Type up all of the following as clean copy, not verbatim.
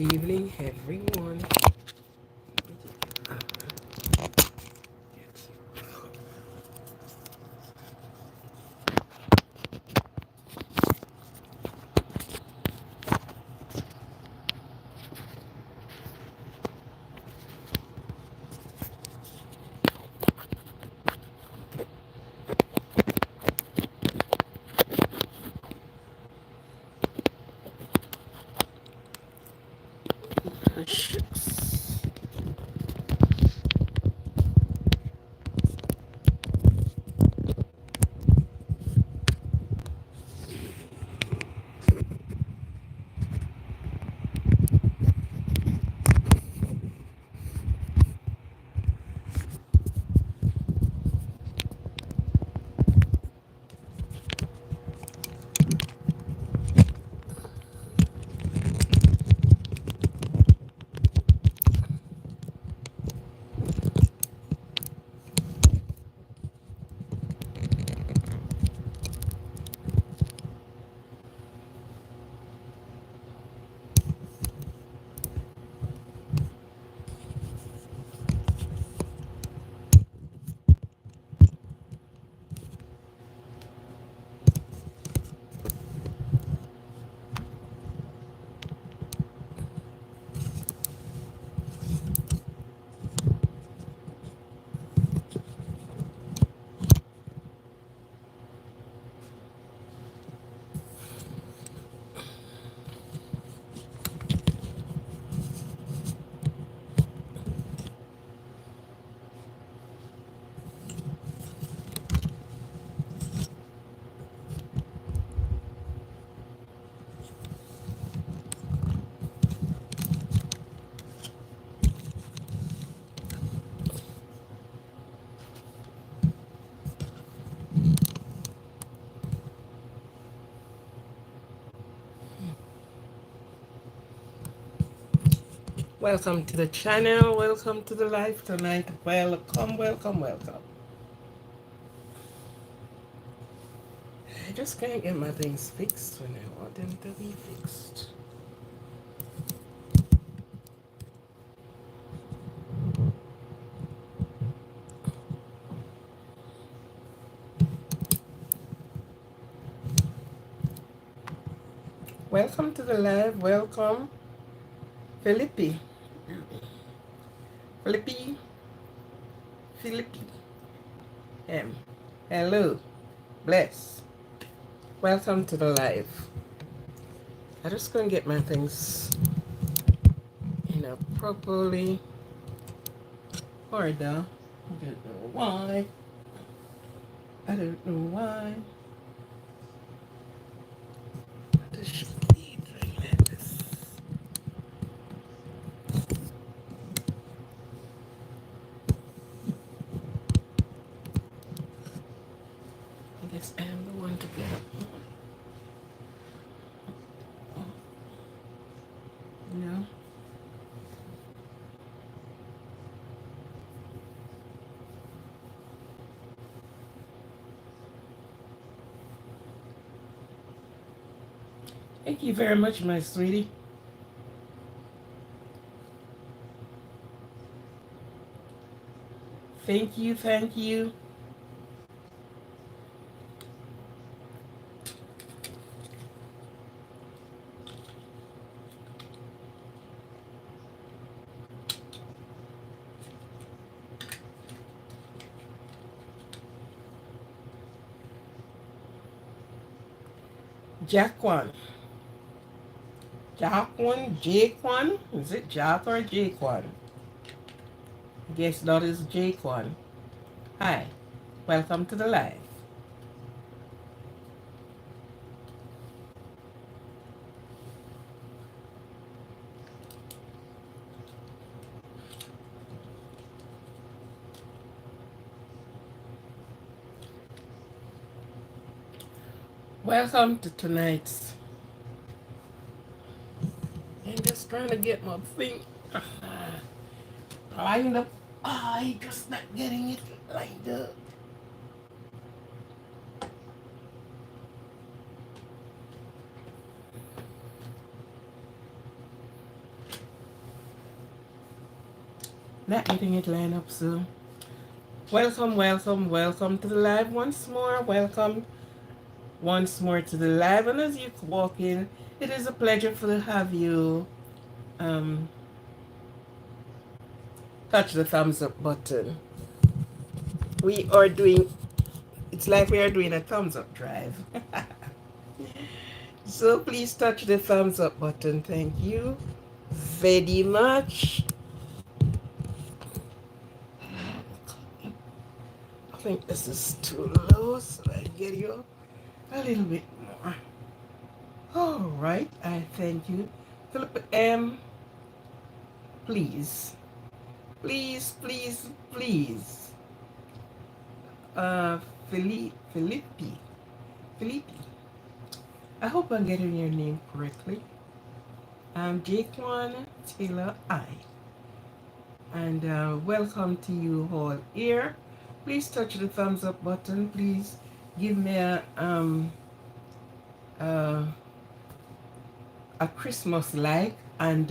evening, everyone. Shucks. Welcome to the channel. Welcome to the live tonight. Welcome, welcome, welcome. I just can't get my things fixed when I want them to be fixed. Welcome to the live. Welcome, Philippi. Philippi. Philippi. Hello. Bless. Welcome to the live. I just gonna get my things, properly order. I don't know why. I don't know why. This should be like this. I guess I am the one to get it. You know? Thank you very much, my sweetie. Thank you, thank you. Jaquan. Jaquan? Jaquan? Is it Jack or Jaquan? I guess that is Jaquan. Hi. Welcome to the live. Welcome to tonight's. I'm just trying to get my thing lined up. I just not getting it lined up. Not getting it lined up, so welcome, welcome, welcome to the live once more. Welcome once more to the live. And as you walk in, it is a pleasure to have you um, touch the thumbs up button. We are doing, it's like we are doing a thumbs up drive. So please touch the thumbs up button. Thank you very much. I think this is too low, so I get you a little bit more. All right, I thank you. Philip M, please, please, please, please. Uh, Philippi, Philippi. I hope I'm getting your name correctly. I'm Jaquan Taylor I. And welcome to you all here. Please touch the thumbs up button. Please give me uh, a Christmas like and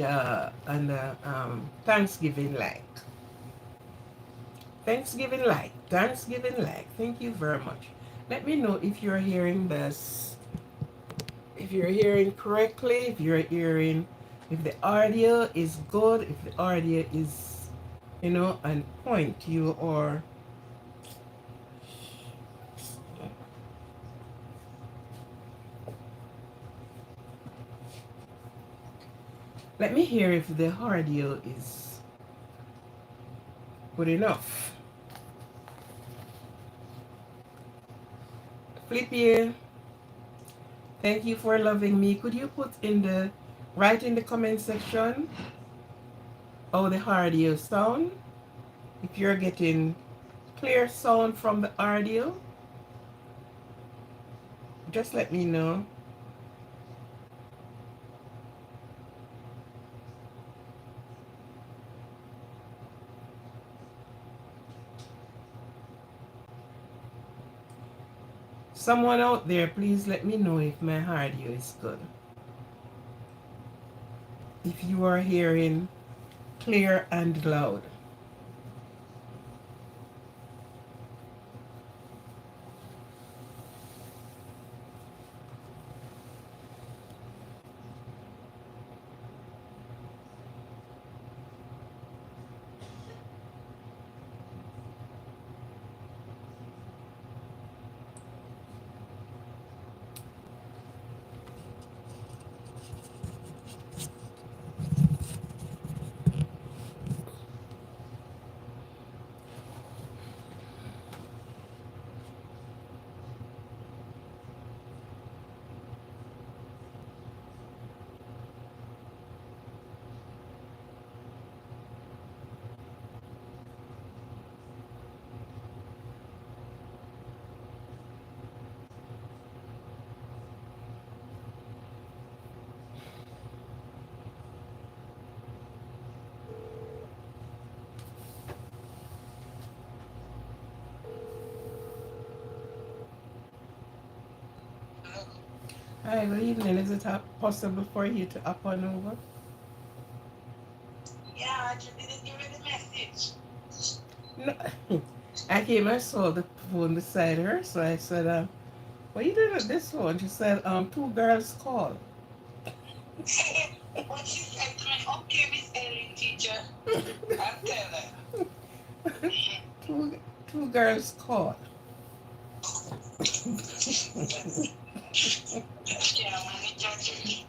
Thanksgiving like. Thanksgiving like. Thanksgiving like. Thank you very much. Let me know if you're hearing this, if you're hearing correctly, if you're hearing, if the audio is good, if the audio is, on point. You are. Let me hear if the audio is good enough. Flippy, thank you for loving me. Could you put in the, write in the comment section how the audio sound? If you're getting clear sound from the audio, just let me know. Someone out there, please let me know if my audio is good. If you are hearing clear and loud. Hi, good evening. Is it possible for you to up on over? Yeah, I just didn't give you the message. No, I came, I saw the phone beside her, so I said, what are you doing with this phone? She said, two girls call. What she said to me, okay, Miss Ellen, teacher. I'm telling. two, two girls call. Yeah, man, it judges.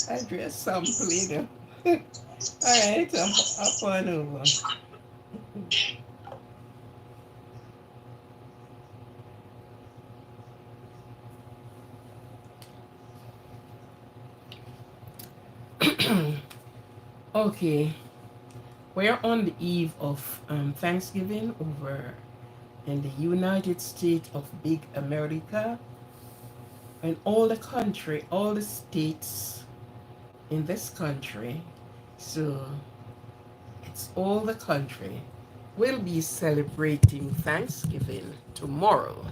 I dress some later. All right, up on over. Okay, we're on the eve of Thanksgiving over in the United States of Big America, and all the country, all the states in this country. So it's all the country. We'll be celebrating Thanksgiving tomorrow.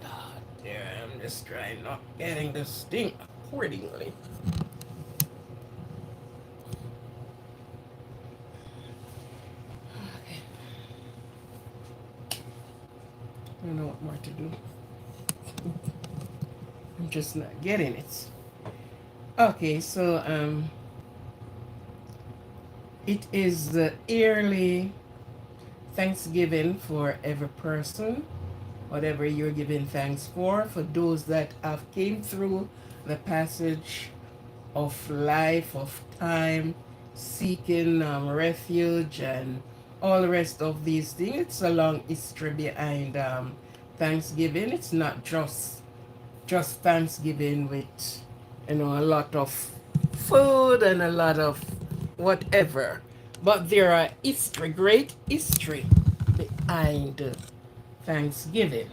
God damn, I'm just trying not getting this thing accordingly. I don't know what more to do. I'm just not getting it. Okay, so it is the yearly Thanksgiving for every person, whatever you're giving thanks for those that have came through the passage of life, of time, seeking refuge, and all the rest of these things. It's a long history behind Thanksgiving. It's not just Thanksgiving with a lot of food and a lot of whatever, but there are great history behind Thanksgiving.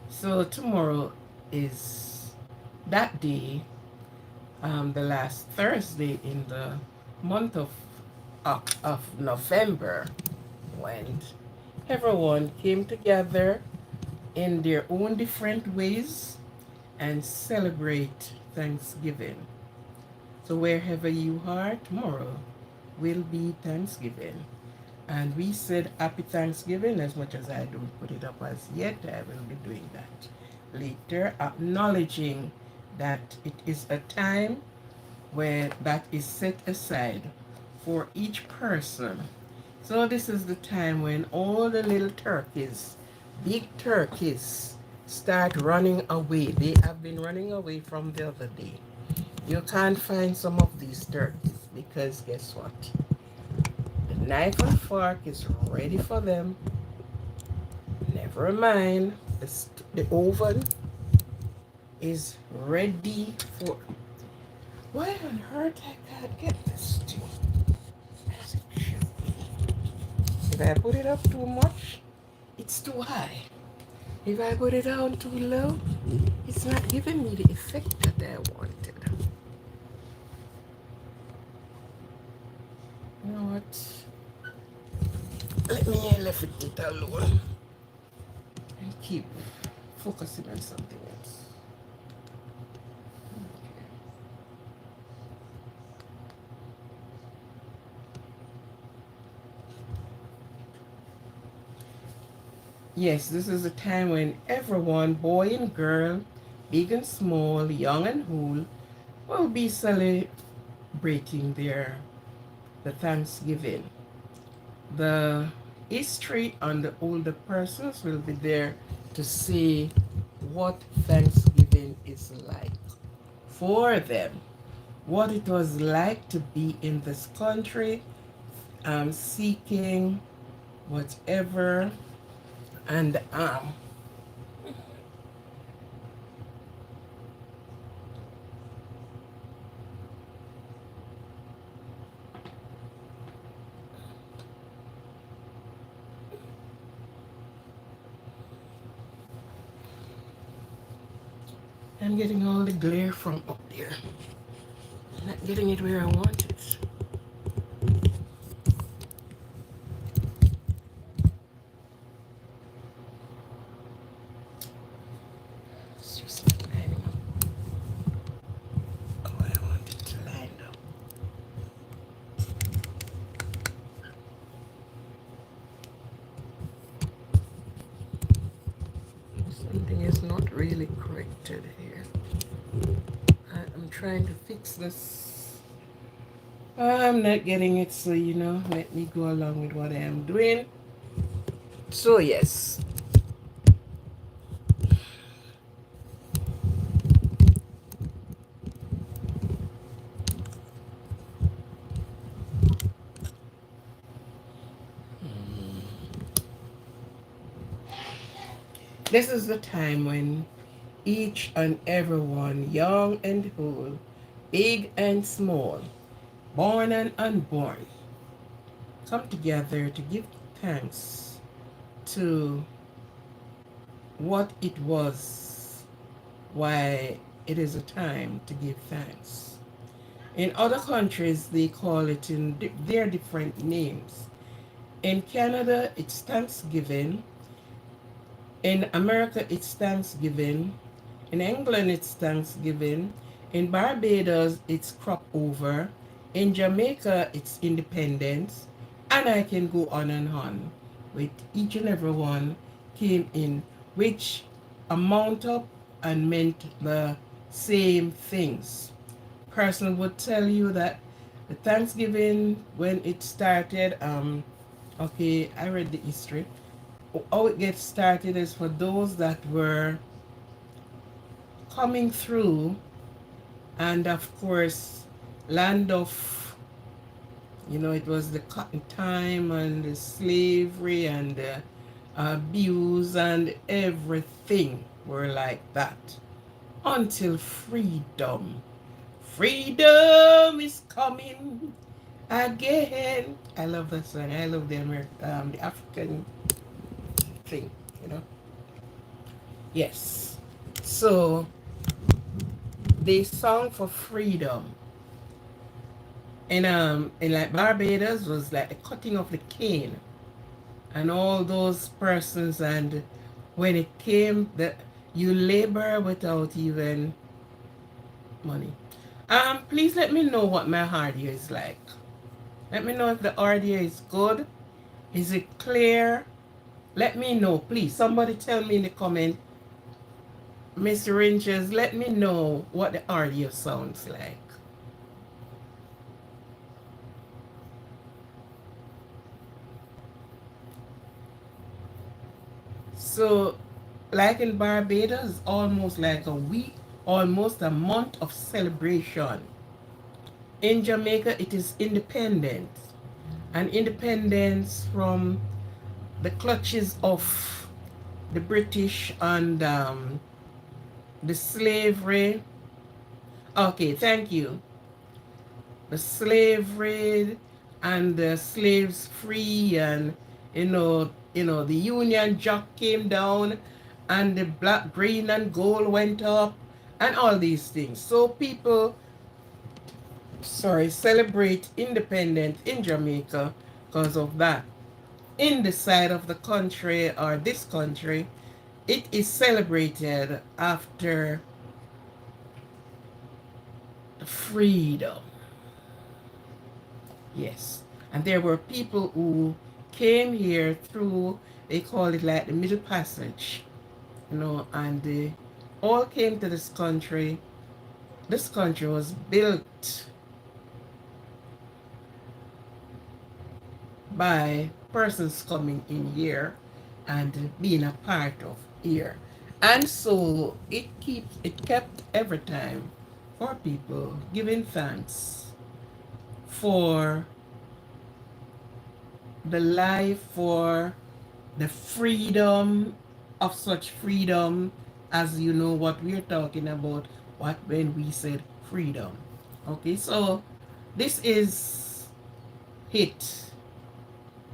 So tomorrow is that day, the last Thursday in the month of November, when everyone came together in their own different ways and celebrate Thanksgiving. So wherever you are, tomorrow will be Thanksgiving. And we said happy Thanksgiving. As much as I don't put it up as yet, I will be doing that later, acknowledging that it is a time where that is set aside for each person. So this is the time when all the little turkeys, big turkeys, start running away. They have been running away from the other day. You can't find some of these turkeys because guess what? The knife and fork is ready for them. Never mind, the oven is ready for. Why on earth I can't get this to as it should be? If I put it up too much, it's too high. If I put it down too low, it's not giving me the effect that I wanted. You know what? Let me leave it alone and keep focusing on something else. Yes, this is a time when everyone, boy and girl, big and small, young and old, will be celebrating the Thanksgiving. The history and the older persons will be there to see what Thanksgiving is like for them, what it was like to be in this country, seeking whatever, and I'm getting all the glare from up there. I'm not getting it where I want it. It's just not lining up. Oh, I want it to line up. Something is not really corrected here. I'm trying to fix this. I'm not getting it, so let me go along with what I am doing. So, yes, this is the time when each and everyone, young and old, big and small, born and unborn, come together to give thanks to what it was, why it is a time to give thanks. In other countries, they call it in their different names. In Canada, it's Thanksgiving. In America, it's Thanksgiving. In England, it's Thanksgiving. In Barbados, it's crop over. In Jamaica, it's independence. And I can go on and on with each and every one came in, which amount up and meant the same things. Person would tell you that the Thanksgiving when it started, okay, I read the history. How it gets started is for those that were coming through, and of course, land of, it was the cotton time and the slavery and the abuse and everything were like that until freedom. Freedom is coming again. I love that song. I love the the African thing, you know. Yes. So they song for freedom. And like Barbados was like the cutting of the cane and all those persons, and when it came that you labor without even money. Please let me know what my audio is like. Let me know if the audio is good. Is it clear? Let me know, please. Somebody tell me in the comment. Mr. Rangers, let me know what the audio sounds like. So, like in Barbados, almost like a week, almost a month of celebration. In Jamaica, it is independence. And independence from the clutches of the British and the slavery. Okay, thank you. The slavery and the slaves free, and the Union Jack came down and the black, green and gold went up and all these things. So people, celebrate independence in Jamaica because of that. In the side of the country, or this country, it is celebrated after freedom. Yes. And there were people who came here through, they call it like the Middle Passage, and they all came to this country. This country was built by persons coming in here and being a part of here. And so it kept every time for people giving thanks for the life, for the freedom of such freedom, as you know what we're talking about, what when we said freedom. Okay, so this is it,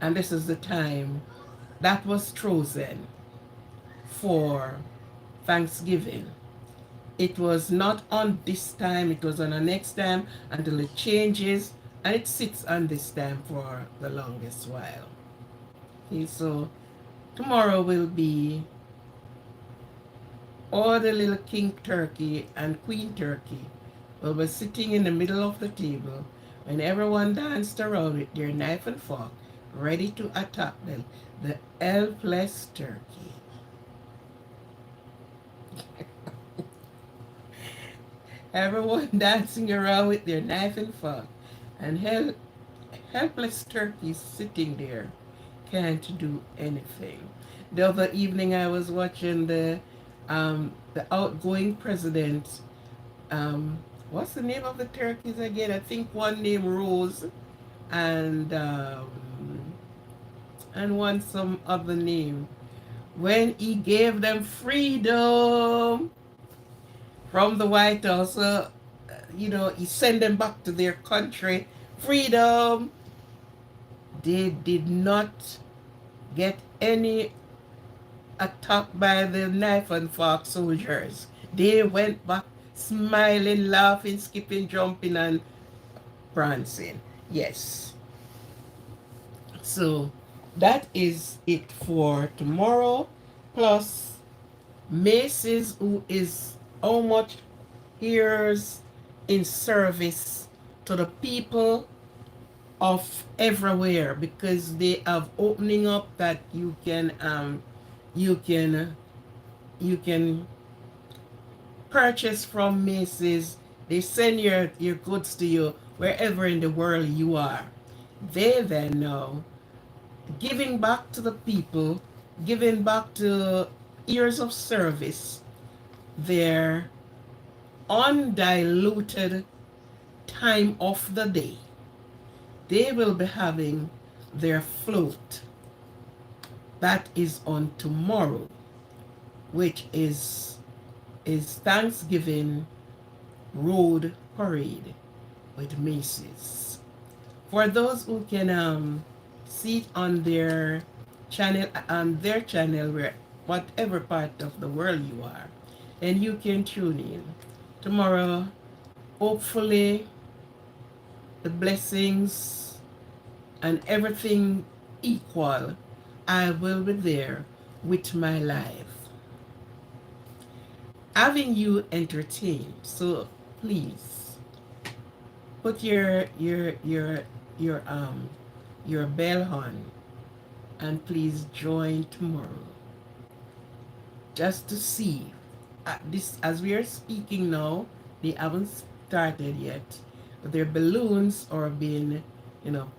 and this is the time that was chosen for Thanksgiving. It was not on this time, it was on the next time until it changes, and it sits on this time for the longest while. Okay, so tomorrow will be all the little king turkey and queen turkey will be sitting in the middle of the table when everyone danced around with their knife and fork, ready to attack the helpless turkey. Everyone dancing around with their knife and fork, and helpless turkeys sitting there, can't do anything. The other evening, I was watching the outgoing president. What's the name of the turkeys again? I think one named Rose, and one some other name. When he gave them freedom from the White House, he sent them back to their country. Freedom. They did not get any attack by the knife and fork soldiers. They went back smiling, laughing, skipping, jumping, and prancing. Yes. So that is it for tomorrow. Plus, Macy's, who is how much years in service to the people of everywhere, because they have opening up that you can You can you can purchase from Macy's. They send your goods to you wherever in the world you are. They then know giving back to the people, giving back to years of service, their undiluted time of the day. They will be having their float that is on tomorrow, which is Thanksgiving Road Parade with Macy's. For those who can see it on their channel, where whatever part of the world you are, and you can tune in tomorrow. Hopefully, the blessings and everything equal, I will be there with my life, having you entertained. So please put your bell on, and please join tomorrow just to see. This, as we are speaking now, they haven't started yet. Their balloons are being, you know,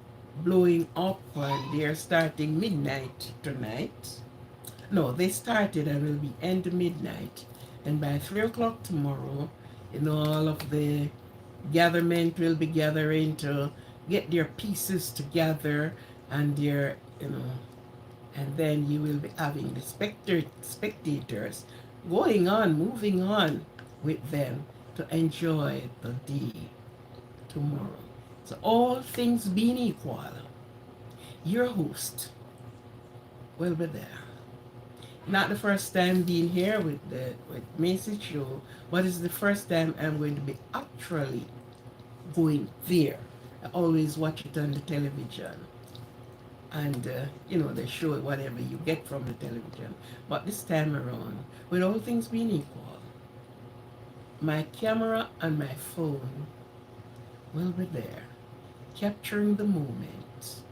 blowing up, and they are starting midnight tonight. No, they started and will be end midnight. And by 3 o'clock tomorrow, all of the gatherment will be gathering to get their pieces together, and their, and then you will be having the spectators going on, moving on with them to enjoy the day tomorrow. So all things being equal, your host will be there. Not the first time being here with Macy Show, but it's the first time I'm going to be actually going there. I always watch it on the television, and they show whatever you get from the television. But this time around, with all things being equal, my camera and my phone will be there, capturing the moment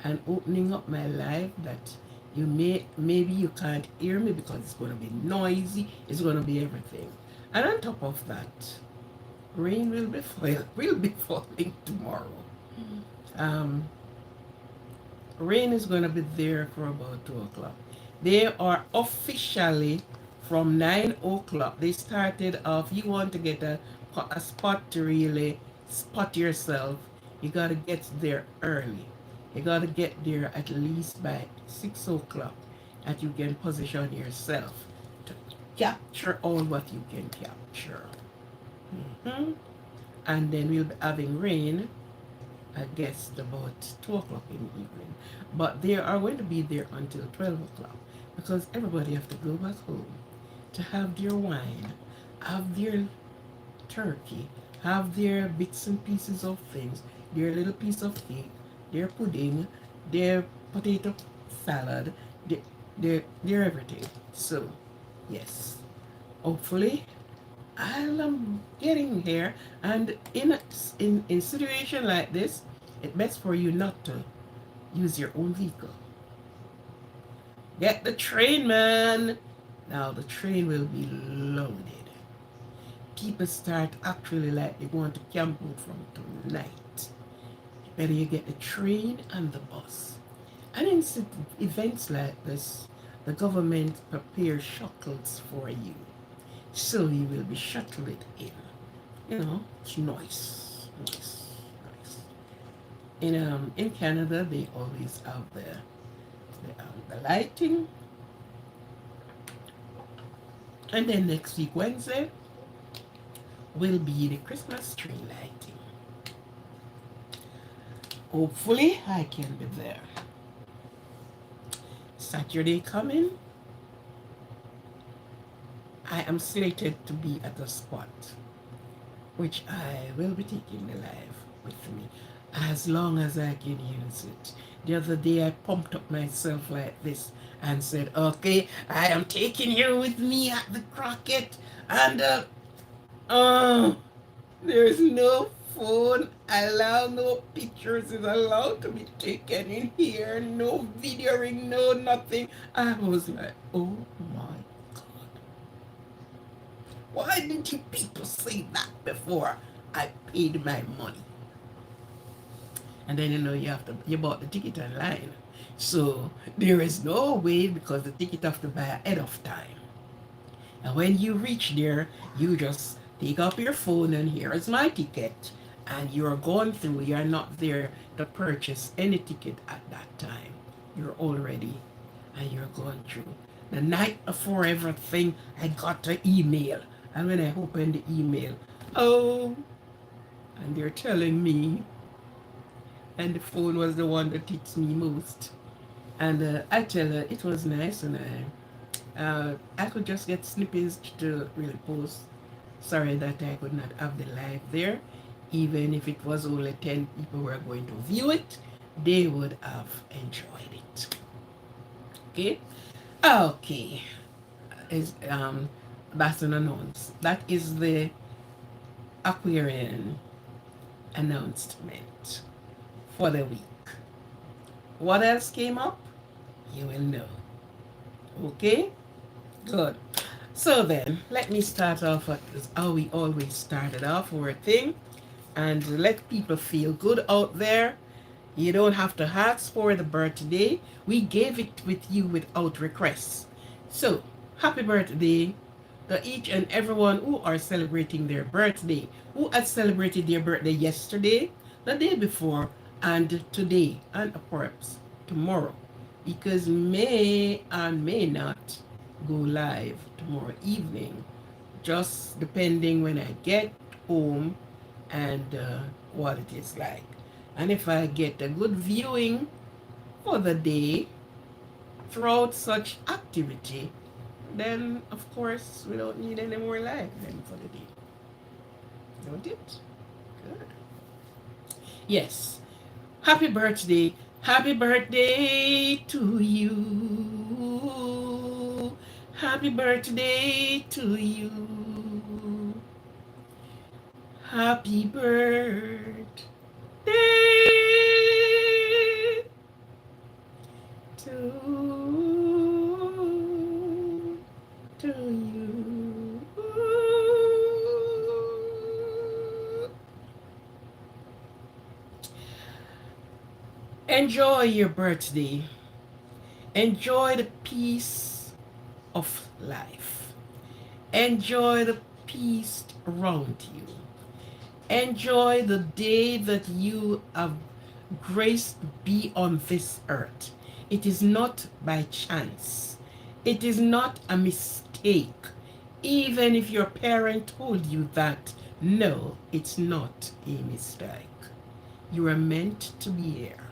and opening up my life, that maybe you can't hear me because it's going to be noisy, it's going to be everything. And on top of that, rain will be falling tomorrow. um Rain is going to be there for about 2 o'clock. They are officially from 9 o'clock. They started off. You want to get a spot to really spot yourself, you got to get there early. You got to get there at least by 6 o'clock, that you can position yourself to capture all what you can capture. hmm And then we'll be having rain, I guess, about 2 o'clock in the evening. But they are going to be there until 12 o'clock, because everybody have to go back home to have their wine, have their turkey, have their bits and pieces of things, their little piece of cake, their pudding, their potato salad, their everything. So, yes, hopefully I'm getting here. And in situation like this, it's best for you not to use your own vehicle. Get the train, man. Now the train will be loaded. People start actually like they want to camp out from tonight. Better you get the train and the bus. And in events like this, the government prepares shuttles for you, so you will be shuttled in. It's nice, nice, nice. In Canada, they always have the lighting, and then next week Wednesday will be the Christmas tree lighting. Hopefully, I can be there. Saturday coming, I am slated to be at a spot which I will be taking the live with me as long as I can use it. The other day I pumped up myself like this and said, okay, I am taking you with me at the Crockett, and there's no phone Allow no pictures is allowed to be taken in here, no videoing, no nothing. I was like, oh my God. Why didn't you people say that before I paid my money? And then you bought the ticket online. So there is no way because the ticket have to buy ahead of time. And when you reach there, you just take up your phone and here is my ticket. And you're going through, you're not there to purchase any ticket at that time. You're already, and you're going through. The night before everything, I got the email. And when I opened the email, oh, and they're telling me, and the phone was the one that hits me most. And I tell her it was nice, and I could just get snippets to really post. Sorry that I could not have the live there. Even if it was only 10 people who are going to view it, they would have enjoyed it. Okay? Okay. Is that's an announce. That is the Aquarian announcement for the week. What else came up? You will know. Okay? Good. So then, let me start off at how we always started off our thing and let people feel good out there. You don't have to ask for the birthday. We gave it with you without requests. So, happy birthday to each and everyone who are celebrating their birthday, who had celebrated their birthday yesterday, the day before, and today, and perhaps tomorrow, because may and may not go live tomorrow evening, just depending when I get home and what it is like. And if I get a good viewing for the day throughout such activity, then of course we don't need any more live then for the day. Don't it? Good. Yes. Happy birthday. Happy birthday to you. Happy birthday to you. Happy birthday to you. Enjoy your birthday. Enjoy the peace of life. Enjoy the peace around you. Enjoy the day that you have graced to be on this earth. It is not by chance. It is not a mistake. Even if your parent told you that, no, it's not a mistake. You are meant to be here.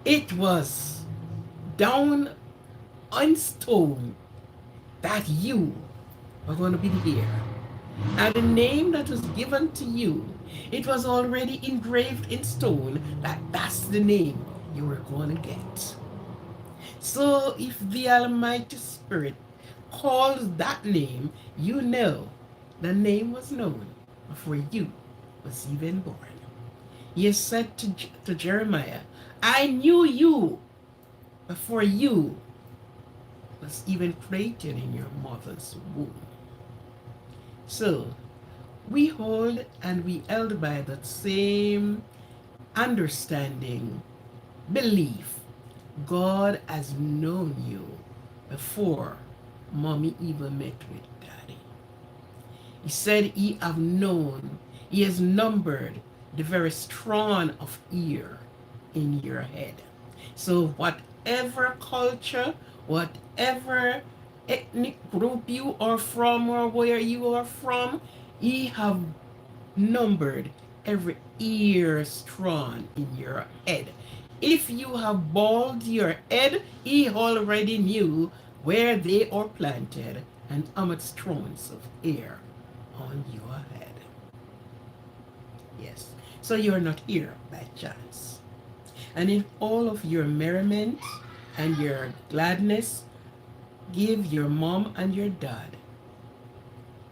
It was down on stone that you are going to be here. And the name that was given to you, it was already engraved in stone that that's the name you were going to get. So if the Almighty Spirit calls that name, you know the name was known before you was even born. He said to Jeremiah, I knew you before you was even created in your mother's womb. So we hold and we held by that same understanding, belief. God has known you before mommy even met with daddy. He said he have known, he has numbered the very strand of ear in your head. So whatever culture, whatever ethnic group you are from or where you are from, he have numbered every ear strand in your head. If you have bald your head, he already knew where they are planted and how much strands of hair on your head. Yes. So you're not here by chance. And in all of your merriment and your gladness, give your mom and your dad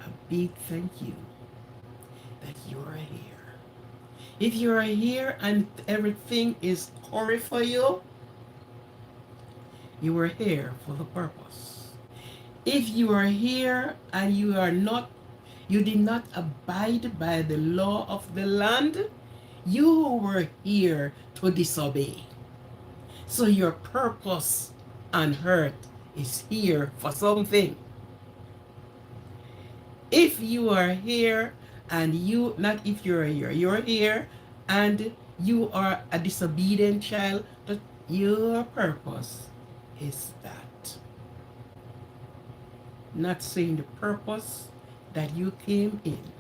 a big thank you that you're here. If you are here and everything is curry for you are here for the purpose. If you are here and you did not abide by the law of the land, you were here to disobey. So your purpose on earth is here for something. If you are here and not if you're here and you are a disobedient child, but your purpose is that. Not saying the purpose that you came in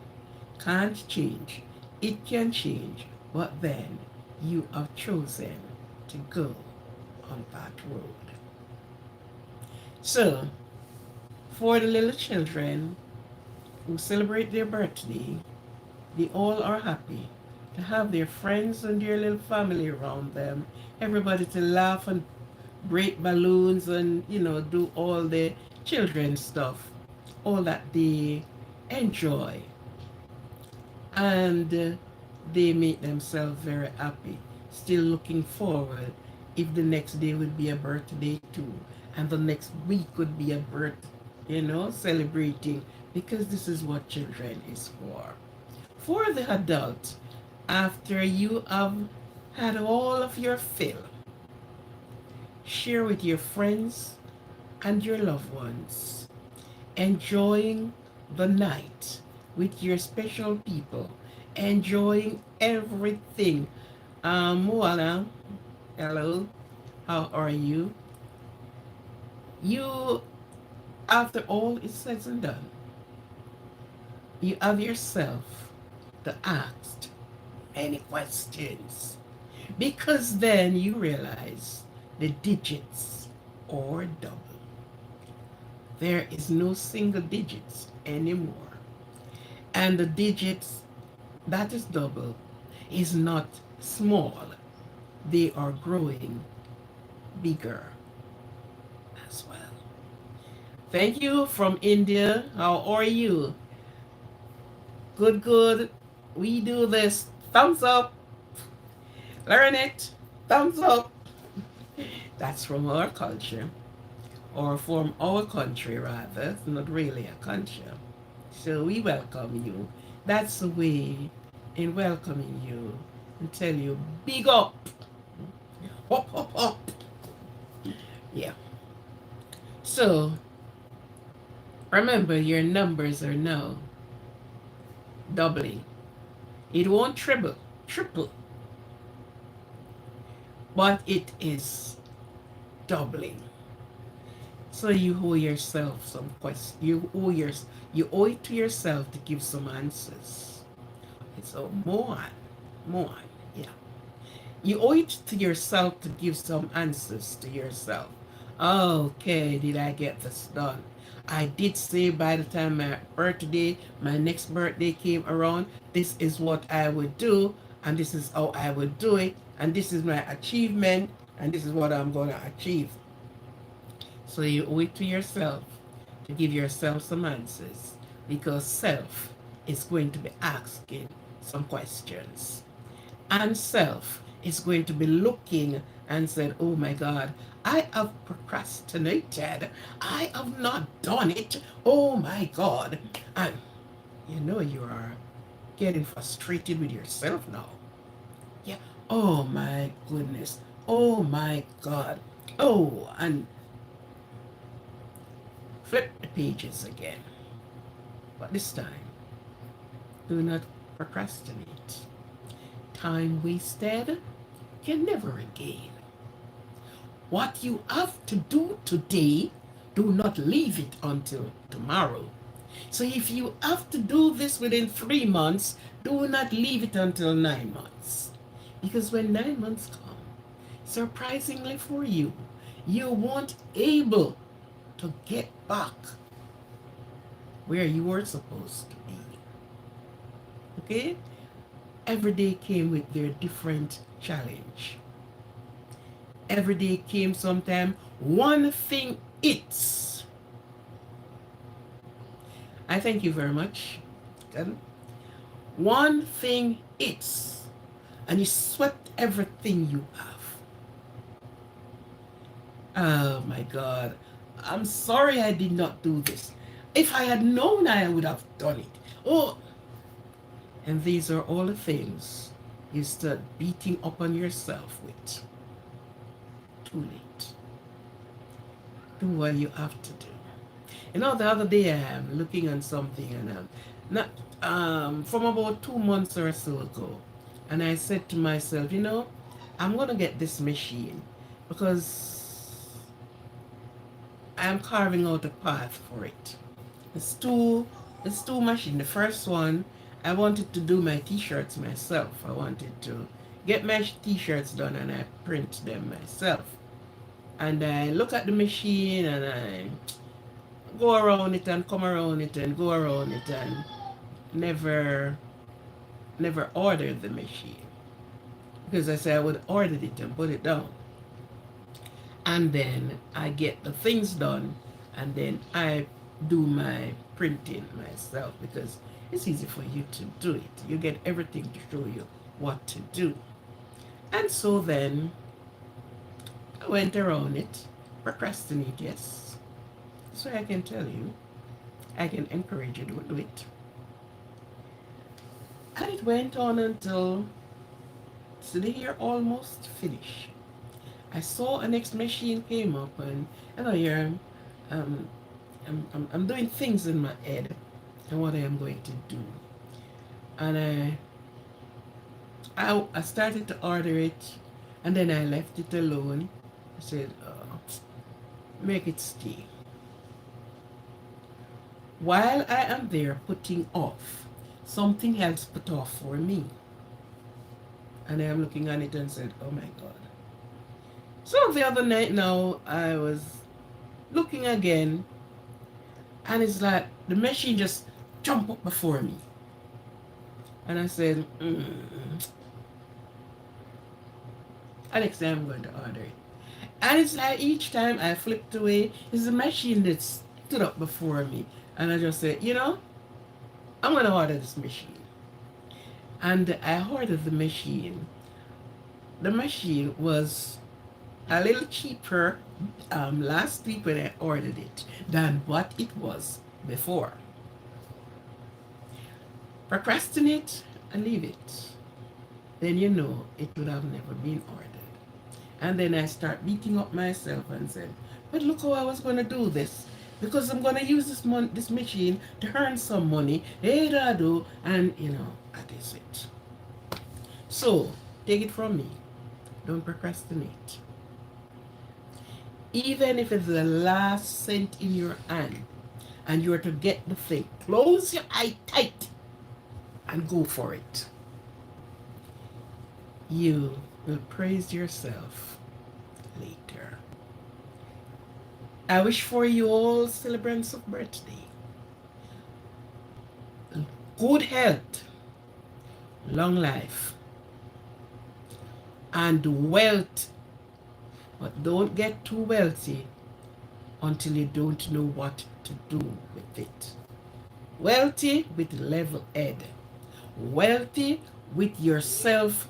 can't change. It can change, but then you have chosen to go on that road. So, for the little children who celebrate their birthday, they all are happy to have their friends and their little family around them, everybody to laugh and break balloons and, do all the children stuff, all that they enjoy. And they make themselves very happy, still looking forward if the next day would be a birthday too, and the next week could be a birth, celebrating, because this is what children is for. For the adult, after you have had all of your fill, share with your friends and your loved ones, enjoying the night with your special people, enjoying everything. Moana, hello, how are you? You, after all is said and done, you have yourself to ask many questions, because then you realize the digits are double. There is no single digits anymore. And the digits that is double is not small. They are growing bigger as well. Thank you from India. How are you? Good, good. We do this. Thumbs up. Learn it. Thumbs up. That's from our culture, or from our country rather. It's not really a culture. So we welcome you. That's the way in welcoming you and tell you big up. Hop, hop, hop. Yeah. So remember, your numbers are now doubling. It won't triple, but it is doubling. So you owe yourself some questions. You owe it to yourself to give some answers. So more on, yeah. You owe it to yourself to give some answers to yourself. Okay, did I get this done? I did say by the time my next birthday came around, this is what I would do, and this is how I would do it, and this is my achievement, and this is what I'm going to achieve. So you owe it to yourself to give yourself some answers, because self is going to be asking some questions. And self is going to be looking and said, oh my God, I have procrastinated. I have not done it. Oh my God. And you are getting frustrated with yourself now. Yeah. Oh my goodness. Oh my God. Oh, and flip the pages again. But this time, do not procrastinate. Time wasted can never regain. What you have to do today, do not leave it until tomorrow. So if you have to do this within 3 months, do not leave it until 9 months. Because when 9 months come, surprisingly for you, you won't able to get back where you were supposed to be. Okay? Every day came with their different challenge. Every day came sometime one thing it's. I thank you very much. One thing it's. and you swept everything you have. Oh my God. I'm sorry I did not do this. If I had known, I would have done it. Oh, and these are all the things you start beating up on yourself with. Too late. Do what you have to do. The other day I'm looking on something, and not from about 2 months or so ago, and I said to myself, I'm gonna get this machine because I'm carving out a path for it. It's two machine. The first one, I wanted to do my t-shirts myself. I wanted to get my t-shirts done and I print them myself. And I look at the machine and I go around it and come around it and go around it and never never ordered the machine. Because I said I would order it and put it down. And then I get the things done and then I do my printing myself because it's easy for you to do it. You get everything to show you what to do. And so then I went around it, procrastinate, yes. So I can tell you, I can encourage you to do it. And it went on until the year almost finished. I saw a next machine came up, and here um, I'm doing things in my head and what I am going to do. And I started to order it, and then I left it alone. I said, make it stay. While I am there putting off, something else put off for me. And I am looking at it and said, oh my God. So the other night now, I was looking again, and it's like the machine just jumped up before me. And I said, next time I'm going to order it. And it's like each time I flipped away, it's the machine that stood up before me. And I just said, I'm going to order this machine. And I ordered the machine. The machine was a little cheaper last week when I ordered it than what it was before. Procrastinate and leave it. Then it would have never been ordered. And then I start beating up myself and said, but look how I was going to do this. Because I'm going to use this machine to earn some money. And that is it. So, take it from me. Don't procrastinate. Even if it's the last cent in your hand and you're to get the thing, close your eye tight and go for it. You will praise yourself later. I wish for you all celebrants of birthday good health, long life, and wealth. But don't get too wealthy until you don't know what to do with it. Wealthy with level head. Wealthy with yourself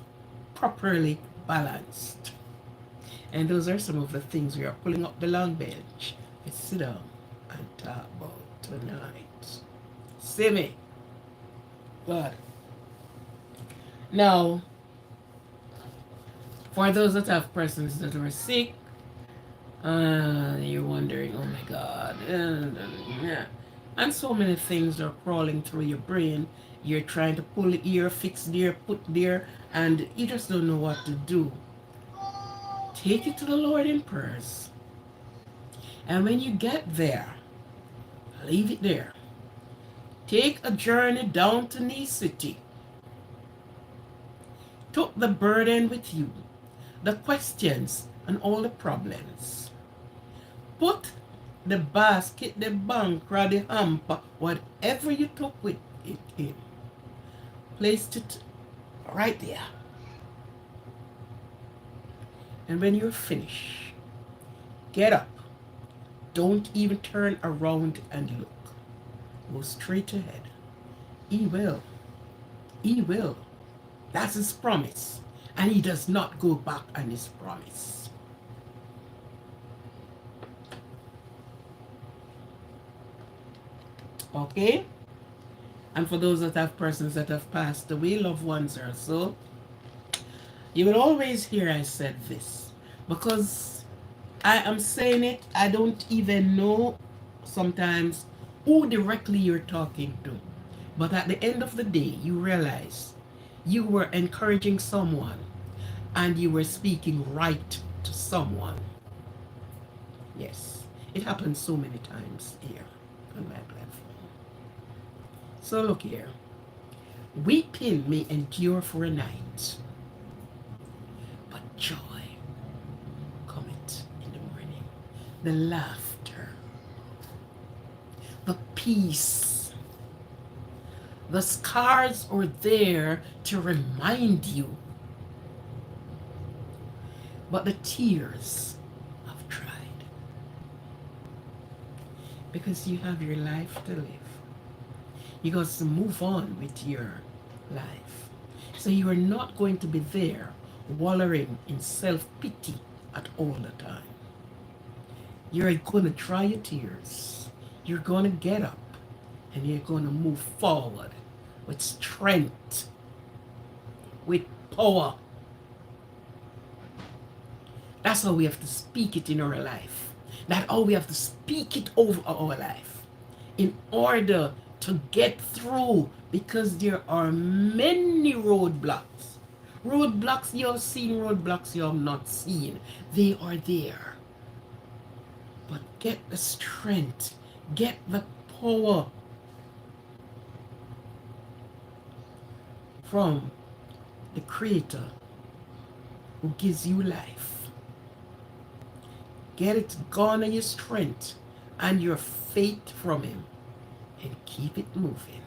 properly balanced. And those are some of the things we are pulling up the long bench. Let's sit down and talk about tonight. See me? God. Now, for those that have persons that are sick, you're wondering, oh my God. And so many things are crawling through your brain. You're trying to pull here, fix there, put there, and you just don't know what to do. Take it to the Lord in prayers. And when you get there, leave it there. Take a journey down to Knee City. Took the burden with you, the questions and all the problems. Put the basket, the bank, or the hamper, whatever you took with it in, placed it right there. And when you're finished, get up. Don't even turn around and look. Go straight ahead. He will. He will. That's his promise. and he does not go back on his promise. Okay? And for those that have persons that have passed away, loved ones or so, you will always hear I said this. Because I am saying it, I don't even know sometimes who directly you're talking to. But at the end of the day, you realize you were encouraging someone and you were speaking right to someone. Yes, it happens so many times here on my platform. So look here. Weeping may endure for a night, but joy cometh in the morning. The laughter, the peace, the scars are there to remind you, but the tears have dried because you have your life to live. You got to move on with your life. So you are not going to be there wallowing in self-pity at all the time. You're going to dry your tears. You're going to get up and you're going to move forward with strength, with power. That's how we have to speak it in our life. That's how we have to speak it over our life in order to get through, because there are many roadblocks. Roadblocks you have seen, roadblocks you have not seen. They are there. But get the strength, get the power from the Creator who gives you life. Get it, garner your strength and your faith from Him and keep it moving.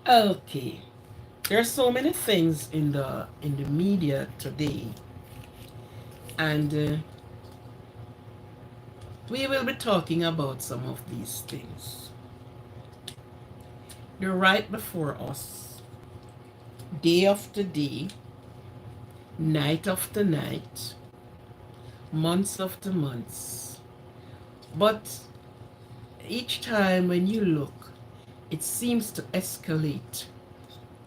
Okay. There are so many things in the media today, and we will be talking about some of these things. They're right before us, day after day, night after night, months after months. But each time when you look, it seems to escalate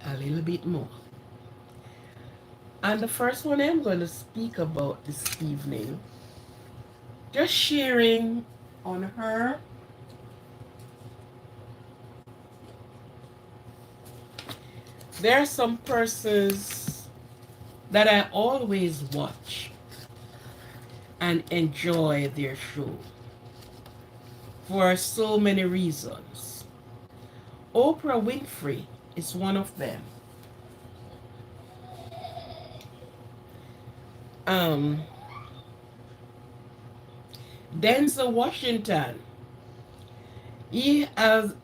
a little bit more. And the first one I'm going to speak about this evening, just sharing on her. There are some persons that I always watch and enjoy their show for so many reasons. Oprah Winfrey is one of them. Um, Denzel Washington. He has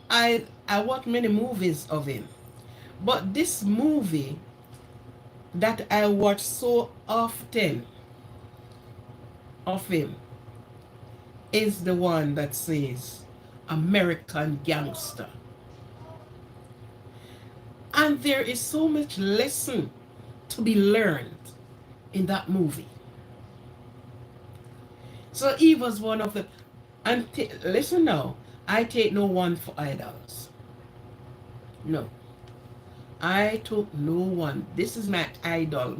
I watch many movies of him, but this movie that I watch so often of him is the one that says American Gangster. And there is so much lesson to be learned in that movie. So he was one of the, and listen now, I take no one for idols. No. I took no one. This is my idol.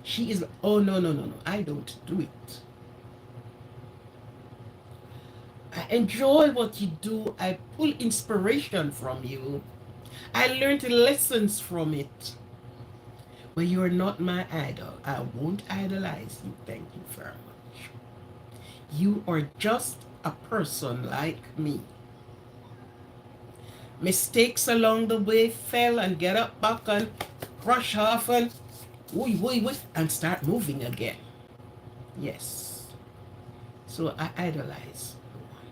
She is, oh no, no, no, no. I don't do it. I enjoy what you do. I pull inspiration from you. I learned lessons from it. But you're not my idol. I won't idolize you. Thank you very much. You are just a person like me. Mistakes along the way, fell and get up back and brush off and and start moving again. Yes. So I idolize no one.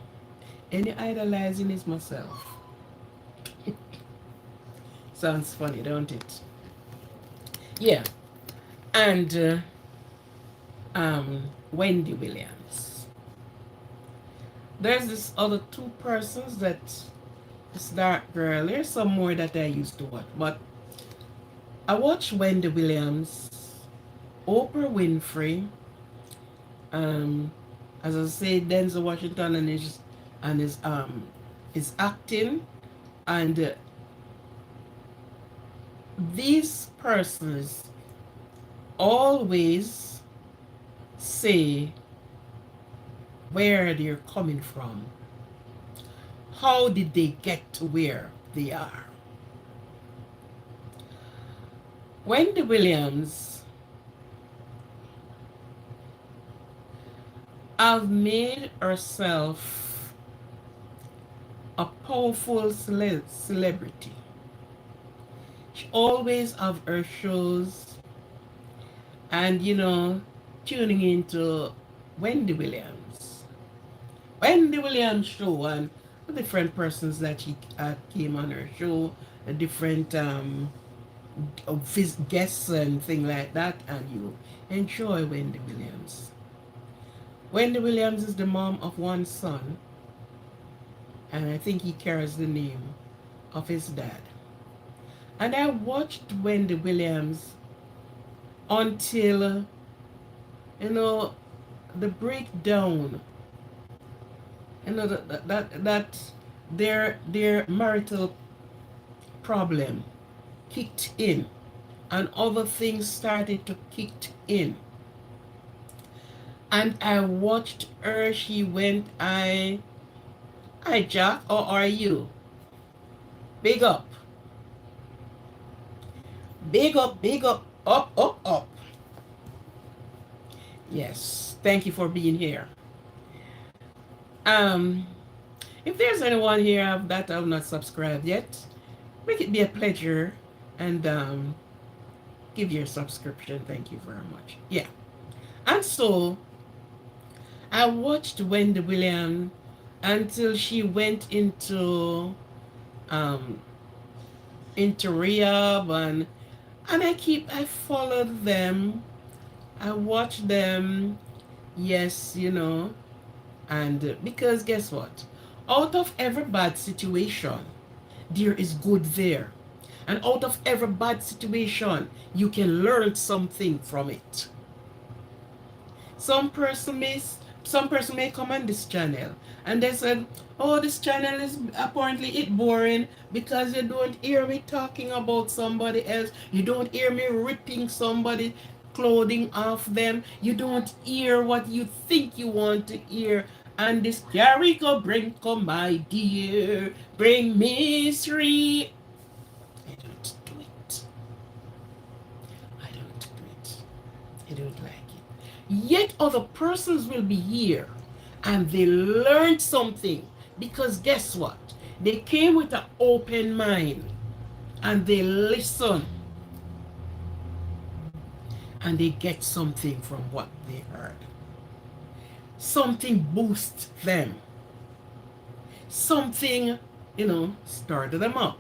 Any idolizing is myself. Sounds funny, don't it? Yeah. And Wendy Williams. There's this other two persons that, this dark girl. There's some more that I used to watch, but I watched Wendy Williams, Oprah Winfrey, um, as I say, Denzel Washington and his acting, and these persons always say where they're coming from. How did they get to where they are? Wendy Williams have made herself a powerful celebrity. She always have her shows, and tuning into Wendy Williams. Wendy Williams show, and the different persons that she came on her show, the different guests and thing like that, and you enjoy Wendy Williams. Wendy Williams is the mom of one son, and I think he carries the name of his dad. And I watched Wendy Williams until, the breakdown, that their marital problem kicked in, and other things started to kick in. And I watched her. She went, hi Jack, how are you? Big up, big up, big up, up, up, up. Yes, thank you for being here. Um, if there's anyone here that have not subscribed yet, make it be a pleasure and give your subscription. Thank you very much. Yeah. And so I watched Wendy Williams until she went um into rehab, and I followed them. I watched them. Yes, and because guess what? Out of every bad situation, there is good there. And out of every bad situation, you can learn something from it. Some person may some person may come on this channel and they said, oh, this channel is apparently it boring because you don't hear me talking about somebody else. You don't hear me ripping somebody clothing off them. You don't hear what you think you want to hear. And this Jericho bring come, my dear, bring misery. I don't do it. I don't do it. I don't like it. Yet other persons will be here and they learned something, because guess what? They came with an open mind and they listen and they get something from what they heard. Something boosts them. Something, started them up.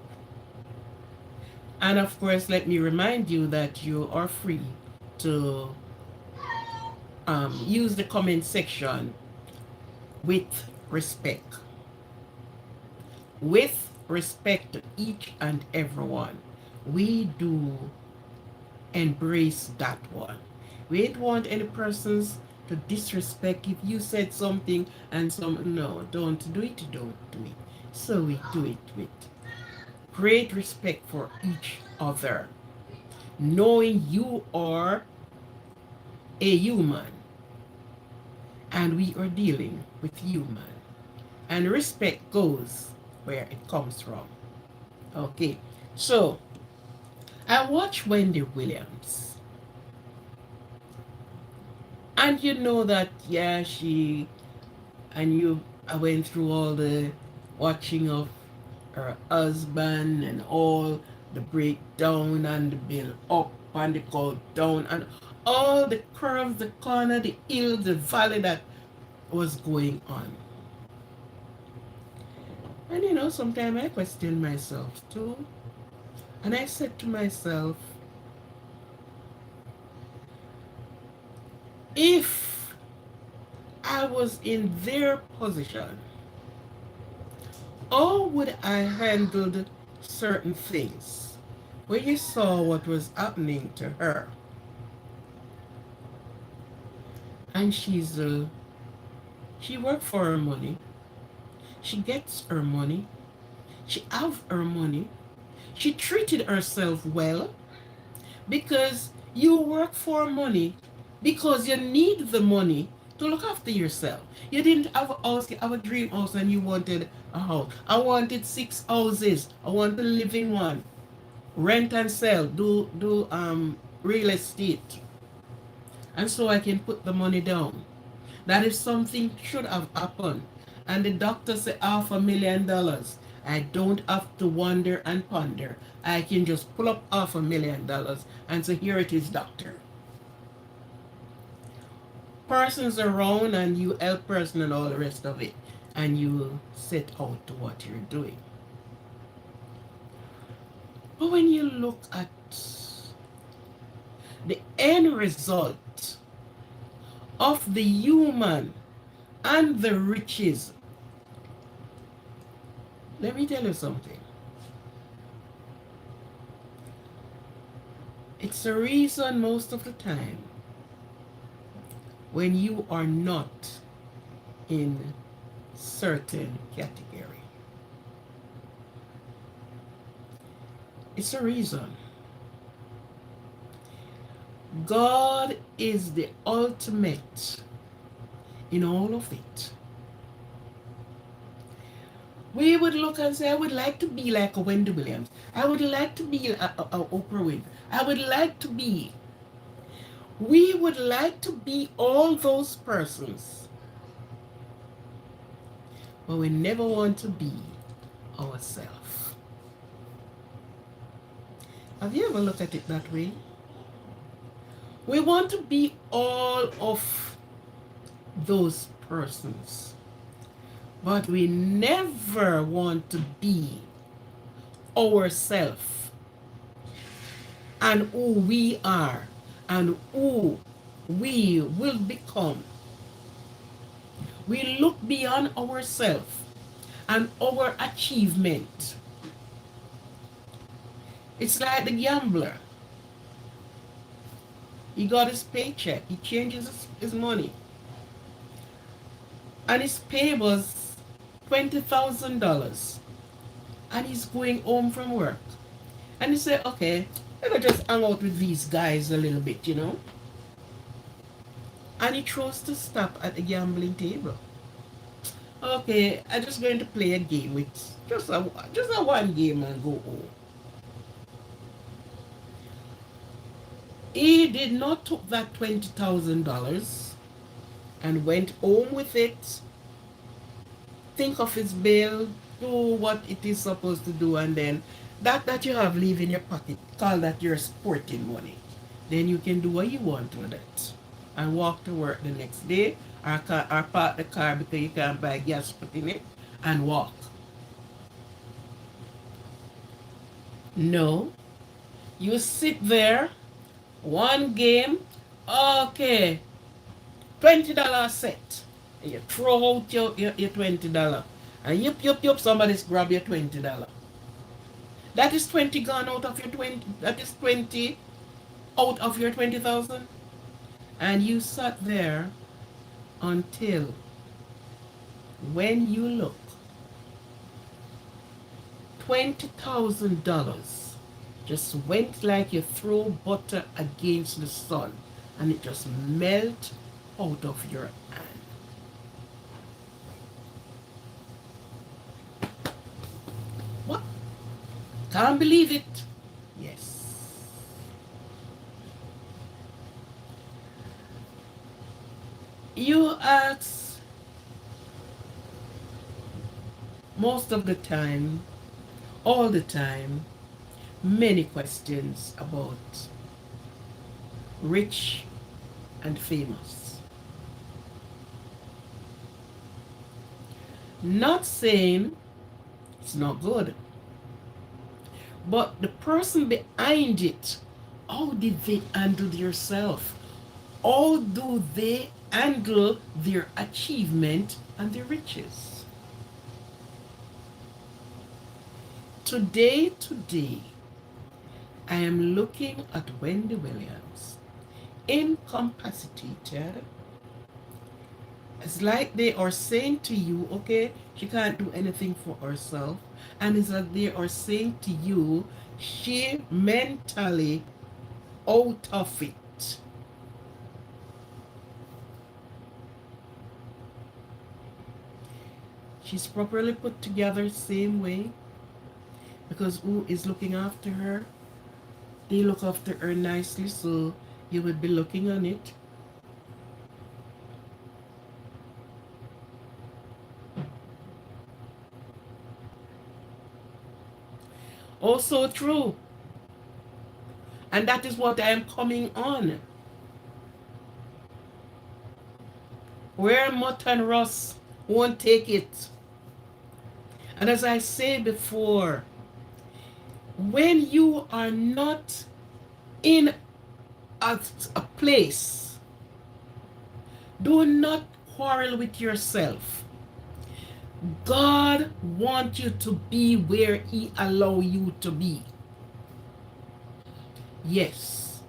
And of course, let me remind you that you are free to use the comment section with respect. With respect to each and everyone. We do embrace that one. We don't want any persons to disrespect. If you said something and no, don't do it, don't do it. So we do it with great respect for each other, knowing you are a human and we are dealing with human, and respect goes where it comes from. Okay, so I watched Wendy Williams, and you know that, yeah, I went through all the watching of her husband and all the breakdown and the build up and the go down and all the curves, the corner, the hill, the valley that was going on. And sometimes I question myself too. And I said to myself, if I was in their position, how would I handle certain things? when you saw what was happening to her, and she worked for her money, she gets her money, she have her money, she treated herself well because you work for money because you need the money to look after yourself. You didn't have a house, you have a dream house and you wanted a house. I wanted 6 houses. I want to live in one. Rent and sell, do real estate. And so I can put the money down. That if something should have happened and the doctor said $500,000, I don't have to wonder and ponder. I can just pull up $500,000 and say, here it is, doctor. Persons around and you help person and all the rest of it. And you set out to what you're doing. But when you look at the end result of the human and the riches, let me tell you something. It's the reason most of the time when you are not in certain category. It's a reason. God is the ultimate in all of it. We would look and say, I would like to be like a Wendy Williams. I would like to be a Oprah Winfrey. I would like to be. We would like to be all those persons. But we never want to be ourselves. Have you ever looked at it that way? We want to be all of those persons. But we never want to be ourselves and who we are and who we will become. We look beyond ourselves and our achievement. It's like the gambler. He got his paycheck, he changes his money. And his pay was $20,000. And he's going home from work. And he said, okay, let me just hang out with these guys a little bit, you know. And he chose to stop at the gambling table. Okay, I'm just going to play a game with just a one game and go home. He did not took that $20,000 and went home with it, think of his bill, do what it is supposed to do, and then that you have leave in your pocket, call that your sporting money. Then you can do what you want with it and walk to work the next day, or park the car because you can't buy gas put in it, and walk. No, you sit there, one game, okay, $20 set. And you throw out your $20. And yup, somebody's grab your $20. That is 20 gone out of your 20. That is 20 out of your 20,000. And you sat there until when you look, $20,000 just went like you throw butter against the sun and it just melt out of your hand. What? Can't believe it. Yes. You ask most of the time, all the time, many questions about rich and famous. Not saying it's not good, but the person behind it, how did they handle themselves? How do they handle their achievement and their riches? Today, I am looking at Wendy Williams, incapacitated. It's like they are saying to you, okay, she can't do anything for herself. And it's like they are saying to you, she mentally out of it. She's properly put together same way because who is looking after her? They look after her nicely, so you would be looking on it. Also true. And that is what I am coming on. Where Mutt and Ross won't take it. And as I say before, when you are not in a place, do not quarrel with yourself. God wants you to be where He allow you to be. Yes.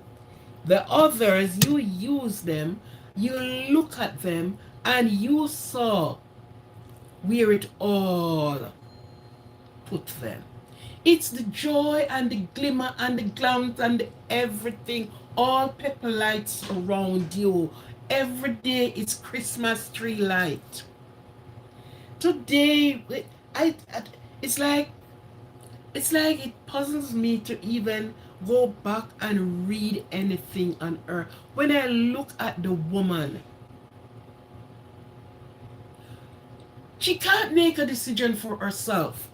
The others, you use them, you look at them, and you saw where it all put them. It's the joy and the glimmer and the glance and the everything, all pepper lights around you. Every day it's Christmas tree light. Today, I it's like it's like it puzzles me to even go back and read anything on her. When I look at the woman, she can't make a decision for herself.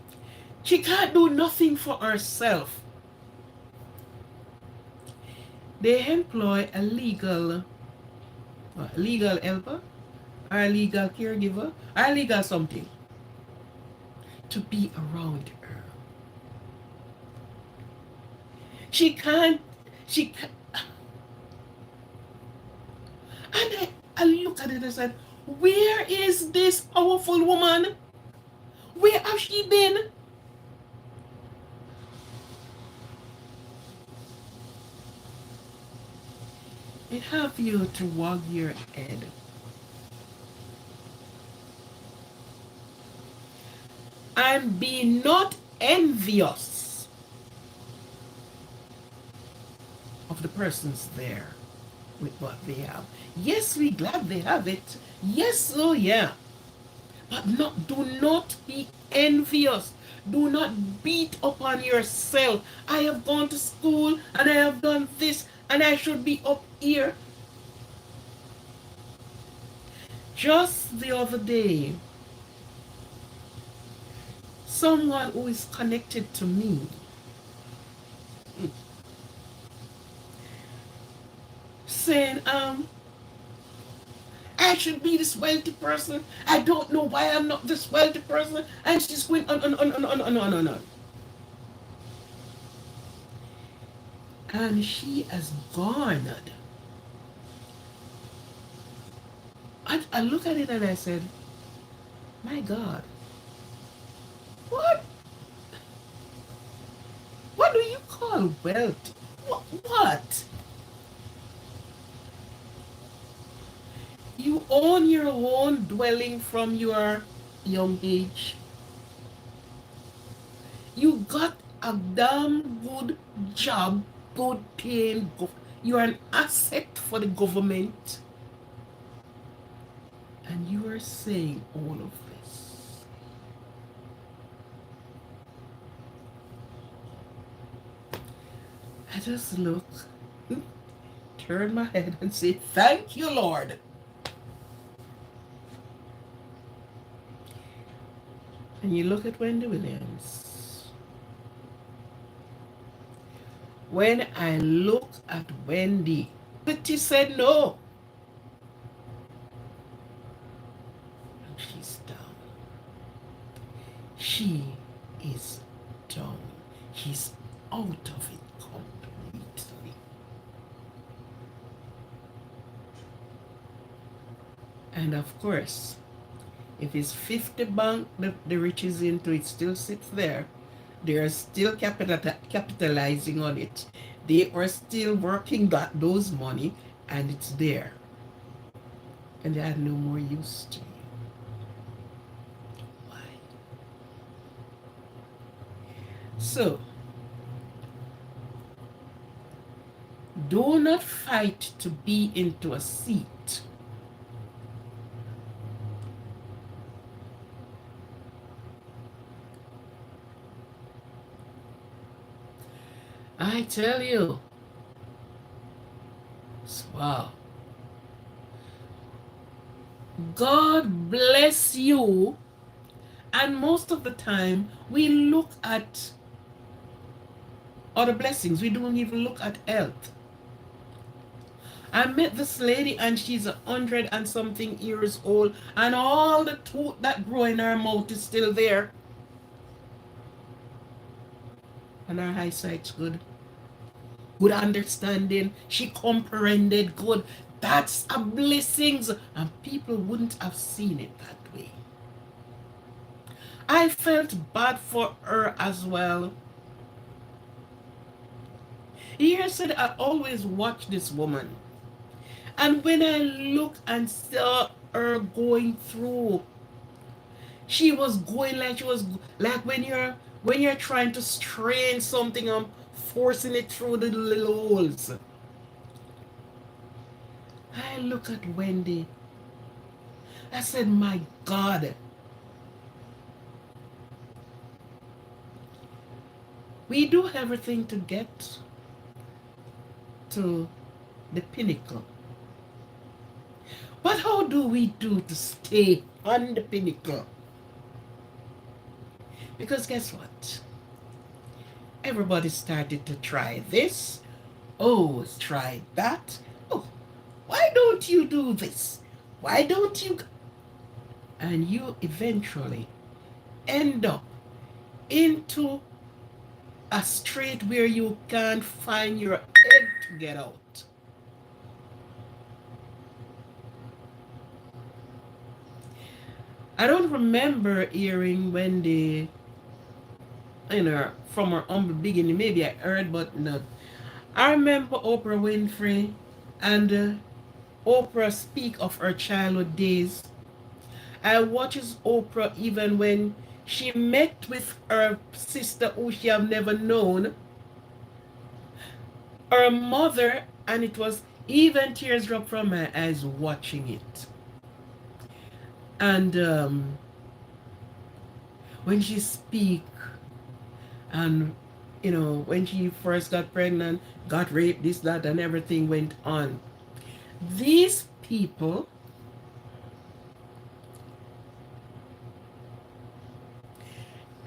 She can't do nothing for herself. They employ a legal helper, or a legal caregiver, or a legal something to be around her. She can't, she can't, and I look at it and said, where is this powerful woman? Where has she been? It have you to wag your head. And be not envious of the persons there with what they have. Yes, we glad they have it. Yes, oh yeah. But do not be envious. Do not beat upon yourself. I have gone to school and I have done this and I should be up here. Just the other day, someone who is connected to me saying, I should be this wealthy person. I don't know why I'm not this wealthy person. And she's going on. And she has garnered. I look at it and I said, my God, what? What do you call wealth? What? You own your own dwelling from your young age. You got a damn good job, good paying. You're an asset for the government. And you are saying all of this. I just look, turn my head and say, thank you, Lord. And you look at Wendy Williams. When I look at Wendy, but she said no. And she's down. She is down. He's out of it completely. And of course, if it's 50 bank, the riches into it still sits there. They are still capitalizing on it. They are still working that those money, and it's there, and they had no more use to you. Why? So do not fight to be into a seat. I tell you, wow. God bless you. And most of the time, we look at other blessings. We don't even look at health. I met this lady and she's 100 and something years old, and all the tooth that grow in her mouth is still there. And her eyesight's good. Good understanding. She comprehended good. That's a blessing. And people wouldn't have seen it that way. I felt bad for her as well. Here said I always watch this woman. And when I look and saw her going through, she was going like she was like when you're trying to strain something and forcing it through the little holes. I look at Wendy. I said, my God. We do everything to get to the pinnacle. But how do we do to stay on the pinnacle? Because guess what? Everybody started to try this. Oh, try that. Oh, why don't you do this? Why don't you? And you eventually end up into a strait where you can't find your head to get out. I don't remember hearing when they, from her humble beginning, maybe I heard, but not. I remember Oprah Winfrey, and Oprah speak of her childhood days. I watches Oprah even when she met with her sister who she have never known, her mother, and it was even tears drop from my eyes watching it. And when she speak, and when she first got pregnant, got raped, this, that, and everything went on. These people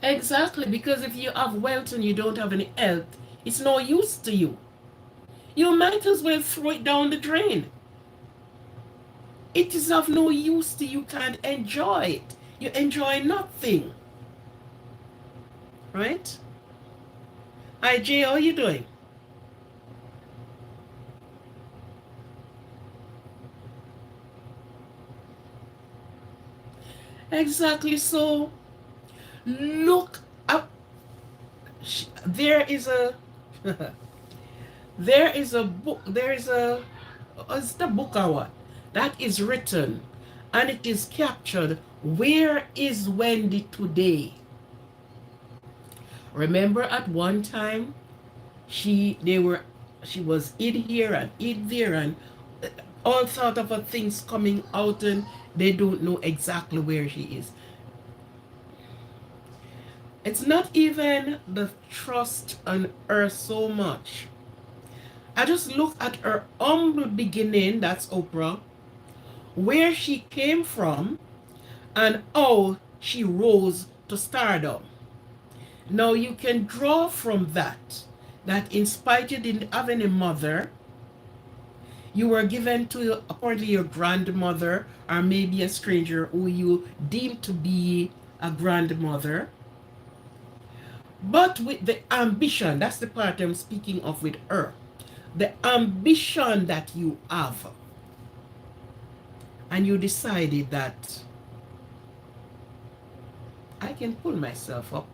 exactly, because if you have wealth and you don't have any health, it's no use to you. You might as well throw it down the drain. It is of no use to you. Can't enjoy it. You enjoy nothing. Right? Hi Jay, how are you doing? Exactly. So look up. There is a there is a book. There is a it's the book or what that is written, and it is captured. Where is Wendy today? Remember, at one time, she was in here and in there, and all sort of things coming out, and they don't know exactly where she is. It's not even the trust on her so much. I just look at her humble beginning, that's Oprah, where she came from, and how she rose to stardom. Now you can draw from that in spite you didn't have any mother, you were given to apparently your grandmother or maybe a stranger who you deemed to be a grandmother. But with the ambition, that's the part I'm speaking of with her. The ambition that you have. And you decided that I can pull myself up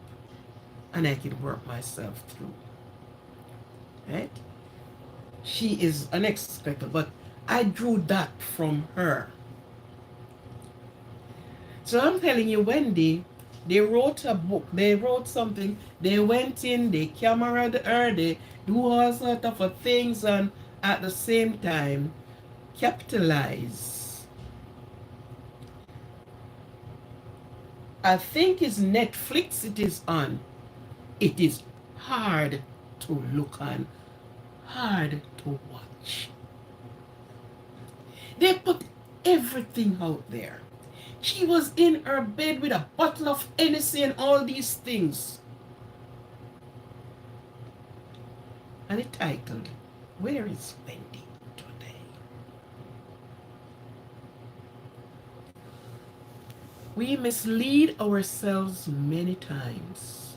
and I could work myself through. Right? She is unexpected, but I drew that from her. So I'm telling you, Wendy, they wrote a book, they wrote something, they went in, they cameraed her, they do all sort of things, and at the same time, capitalize. I think it's Netflix it is on. It is hard to look on, hard to watch. They put everything out there. She was in her bed with a bottle of Hennessy and all these things. And it titled, Where is Wendy Today? We mislead ourselves many times.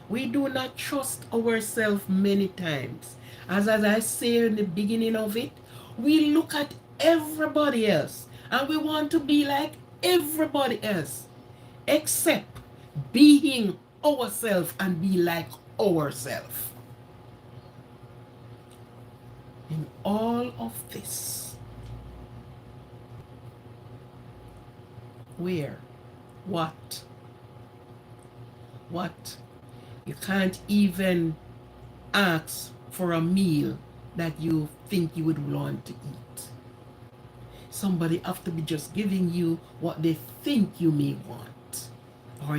We do not trust ourselves many times. As I say in the beginning of it, we look at everybody else and we want to be like everybody else, except being ourselves and be like ourselves. In all of this, where, what, you can't even ask for a meal that you think you would want to eat. Somebody have to be just giving you what they think you may want. Or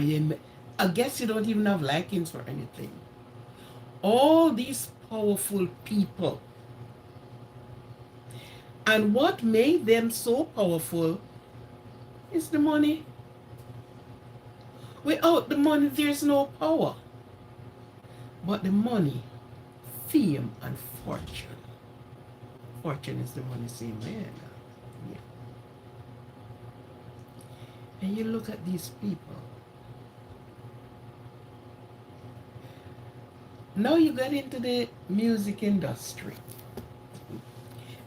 I guess you don't even have likings for anything. All these powerful people. And what made them so powerful is the money. Without the money, there's no power. But the money, fame, and fortune. Fortune is the money, same man. Yeah. And you look at these people. Now you get into the music industry.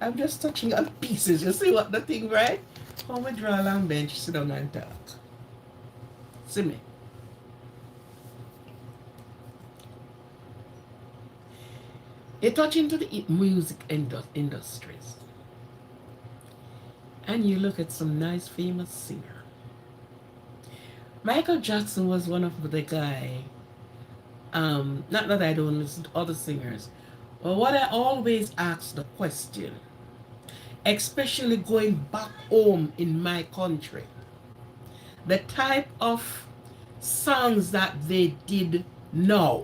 I'm just touching on pieces. You see what the thing, right? How we draw a long bench, sit down and talk. See me? You touch into the music industries. And you look at some nice famous singer. Michael Jackson was one of the guy. Not that I don't listen to other singers, but what I always ask the question, especially going back home in my country, the type of songs that they did now.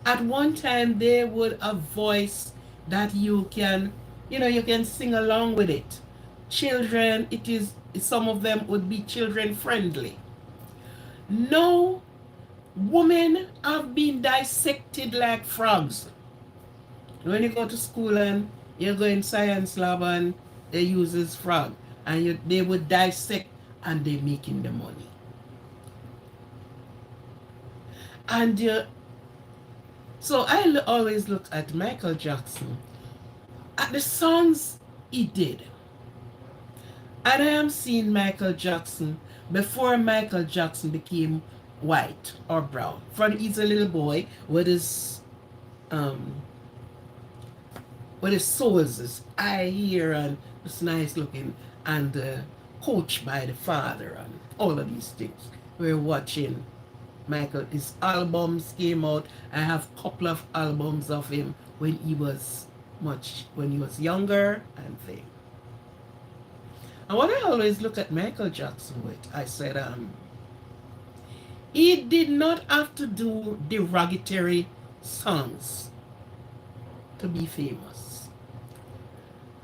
At one time, they would a voice that you can, you can sing along with it. Children, some of them would be children friendly. No, women have been dissected like frogs. When you go to school and you go in science lab and they use this frog, and they would dissect and they're making the money. And so I always look at Michael Jackson, at the songs he did. And I am seeing Michael Jackson before Michael Jackson became white or brown. From he's a little boy with his soles, his eye here, and it's nice looking, and coached by the father, and all of these things. We're watching Michael. His albums came out. I have a couple of albums of him when he was younger and things. And what I always look at Michael Jackson with, I said, he did not have to do derogatory songs to be famous.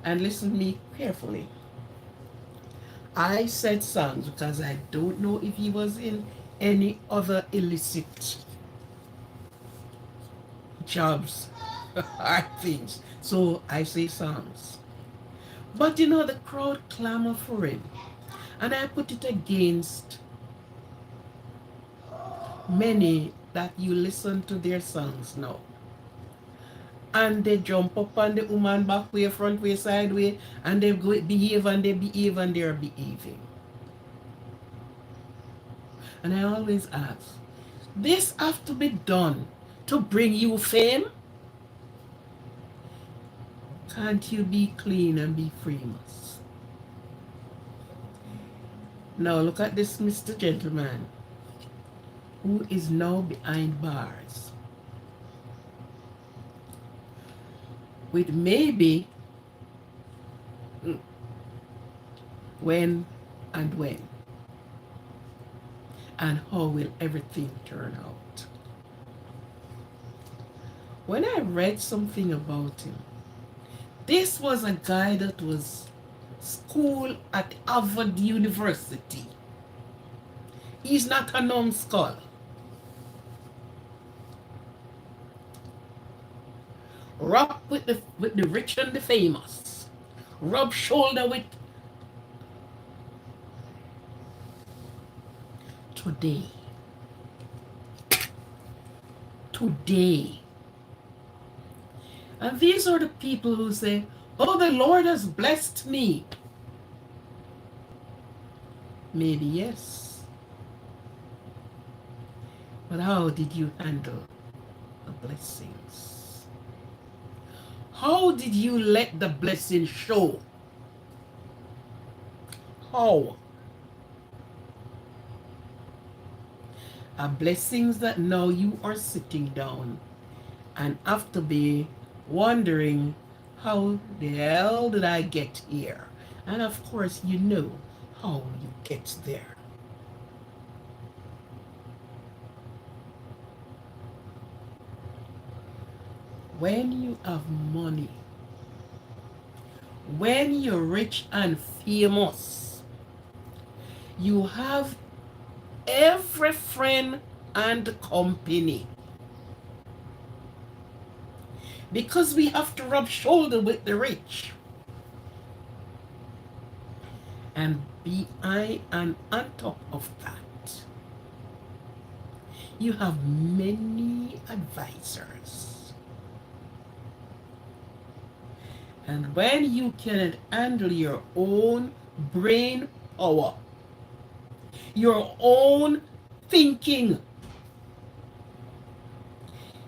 And listen to me carefully. I said songs because I don't know if he was in any other illicit jobs or things. So I say songs. But the crowd clamor for him. And I put it against many that you listen to their songs now. And they jump up on the woman back way, front way, side way, and they behave and they behave and they're behaving. And I always ask, This have to be done to bring you fame. Can't you be clean and be famous? Now look at this Mr. Gentleman who is now behind bars with maybe when and when and how will everything turn out. When I read something about him, this was a guy that was school at Harvard University. He's not a numbskull. Rub with the rich and the famous. Rub shoulder with today. Today. And these are the people who say, oh, the Lord has blessed me. Maybe yes. But how did you handle the blessings? How did you let the blessing show? How? Are blessings that now you are sitting down and have to be wondering, how the hell did I get here? And of course, you know how you get there. When you have money, when you're rich and famous, you have every friend and company. Because we have to rub shoulder with the rich. And behind and on top of that, you have many advisors. And when you cannot handle your own brain power, your own thinking,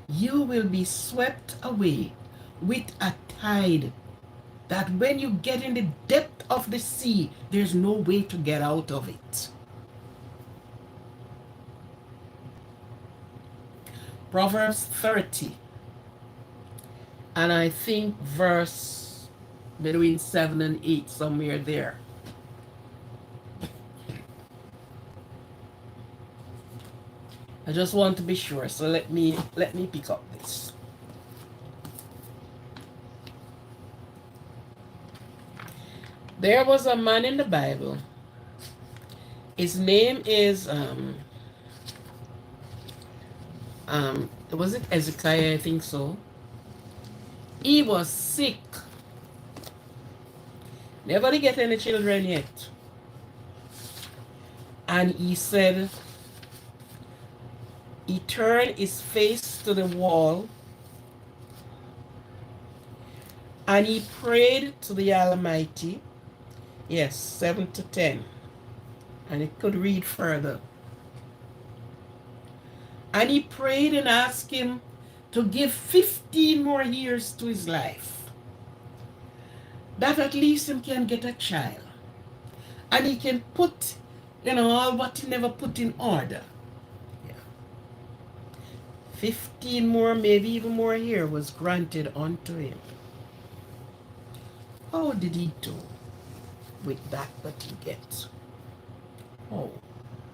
you will be swept away with a tide that when you get in the depth of the sea, there's no way to get out of it. Proverbs 30, and I think verse between 7 and 8, somewhere there. I just want to be sure, so let me pick up this. There was a man in the Bible. His name is was it Ezekiel? I think so. He was sick. Never to get any children yet. And he said, he turned his face to the wall and he prayed to the Almighty. Yes, 7 to 10. And it could read further. And he prayed and asked him to give 15 more years to his life. That at least him can get a child. And he can put, all what he never put in order. 15 more, maybe even more here was granted unto him. How did he do with that he gets? Oh,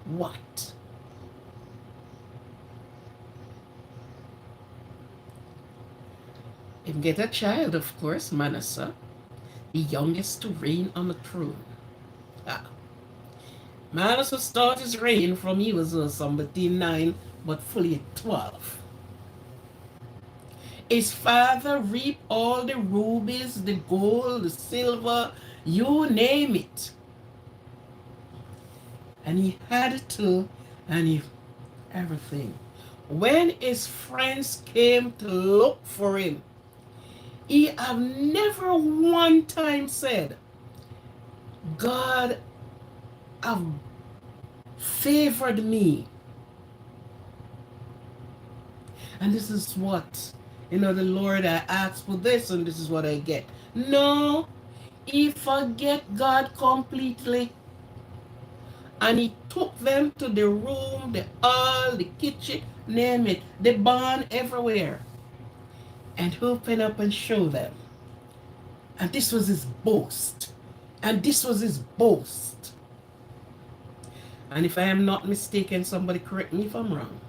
what? Him get a child, of course, Manasseh, the youngest to reign on the throne. Manasseh started his reign from he was somebody 9, but fully 12. His father reaped all the rubies, the gold, the silver, you name it. And he had to, and everything. When his friends came to look for him, he have never one time said, God have favored me And this is what, the Lord, I asked for this and this is what I get. No, he forget God completely. And he took them to the room, the hall, the kitchen, name it, the barn, everywhere. And open up and show them. And this was his boast. And this was his boast. And if I am not mistaken, somebody correct me if I'm wrong.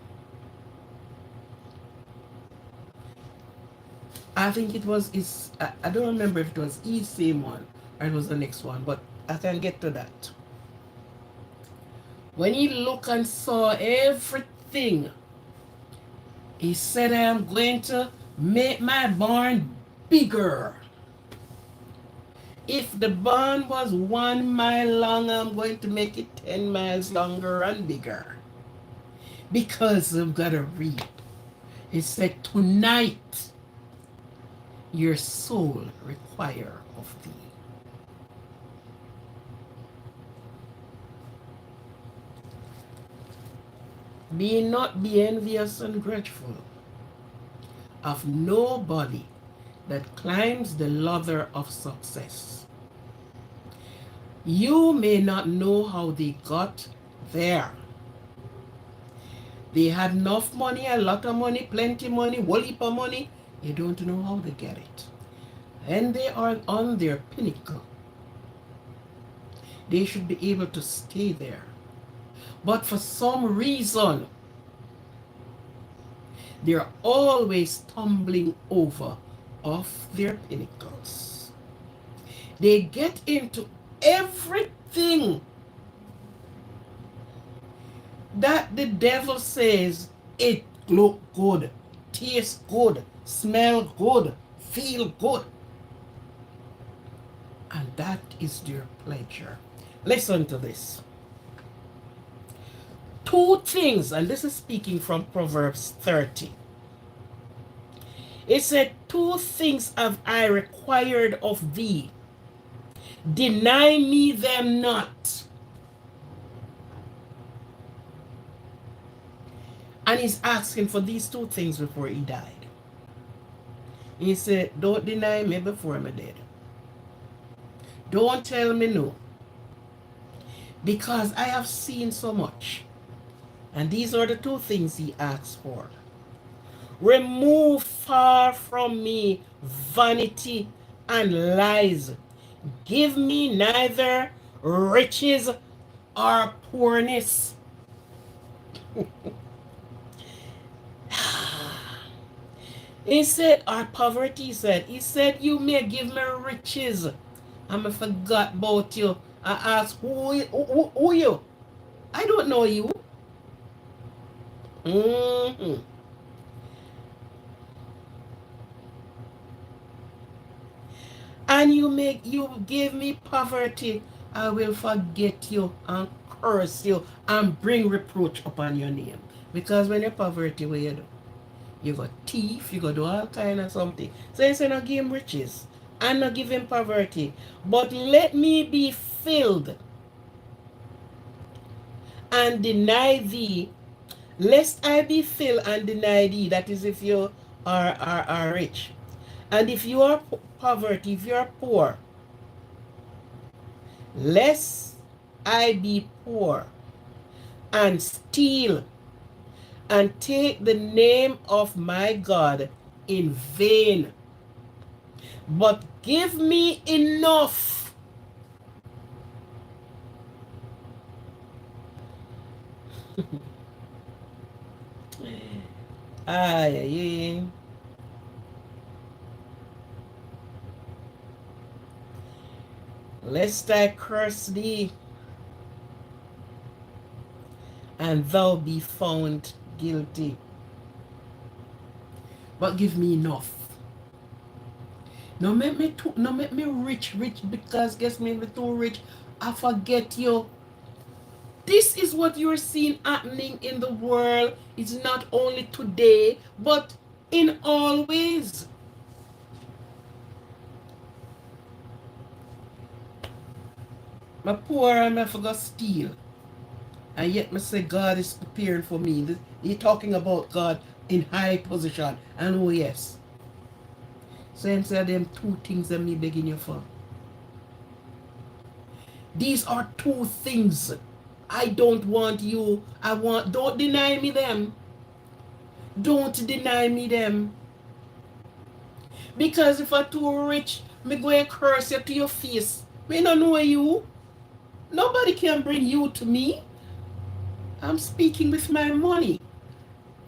I think it was his, I don't remember if it was his same one or it was the next one, but I can get to that. When he looked and saw everything, he said, I am going to make my barn bigger. If the barn was 1 mile long, I'm going to make it 10 miles longer and bigger. Because I've got to read. He said, tonight your soul require of thee. Be envious and grudgeful of nobody that climbs the ladder of success. You may not know how they got there. They had enough money, a lot of money, plenty money, whole heap of money. You don't know how they get it. And they are on their pinnacle. They should be able to stay there. But for some reason, they're always tumbling over off their pinnacles. They get into everything that the devil says it look good, taste good, smell good, feel good. And that is their pleasure. Listen to this. Two things, and this is speaking from Proverbs 30. It said, 2 things have I required of thee. Deny me them not. And he's asking for these 2 things before he died. He said, don't deny me before I'm dead. Don't tell me no. Because I have seen so much. And these are the 2 things he asked for. Remove far from me vanity and lies. Give me neither riches or poorness. He said, or poverty, he said, you may give me riches. And I forgot about you. I asked, who you? I don't know you. Mm-hmm. And you give me poverty, I will forget you and curse you and bring reproach upon your name. Because when you're poverty, what you do? You got thief, you got do all kind of something. So he said, not give him riches and not give him poverty. But let me be filled and deny thee, lest I be filled and deny thee. That is if you are rich. And if you are poverty, if you are poor, lest I be poor and steal and take the name of my God in vain. But give me enough yeah. Lest I curse thee and thou be found guilty. But give me enough. No make me rich because guess me too rich. I forget you. This is what you're seeing happening in the world. It's not only today, but in all ways. My poor and I forgot steal. And yet I say God is preparing for me. He's talking about God in high position. And oh yes. Same say them two things that me begging you for. These are two things. I don't want you. Don't deny me them. Don't deny me them. Because if I'm too rich, me go and curse you to your face. Me don't know you. Nobody can bring you to me. I'm speaking with my money.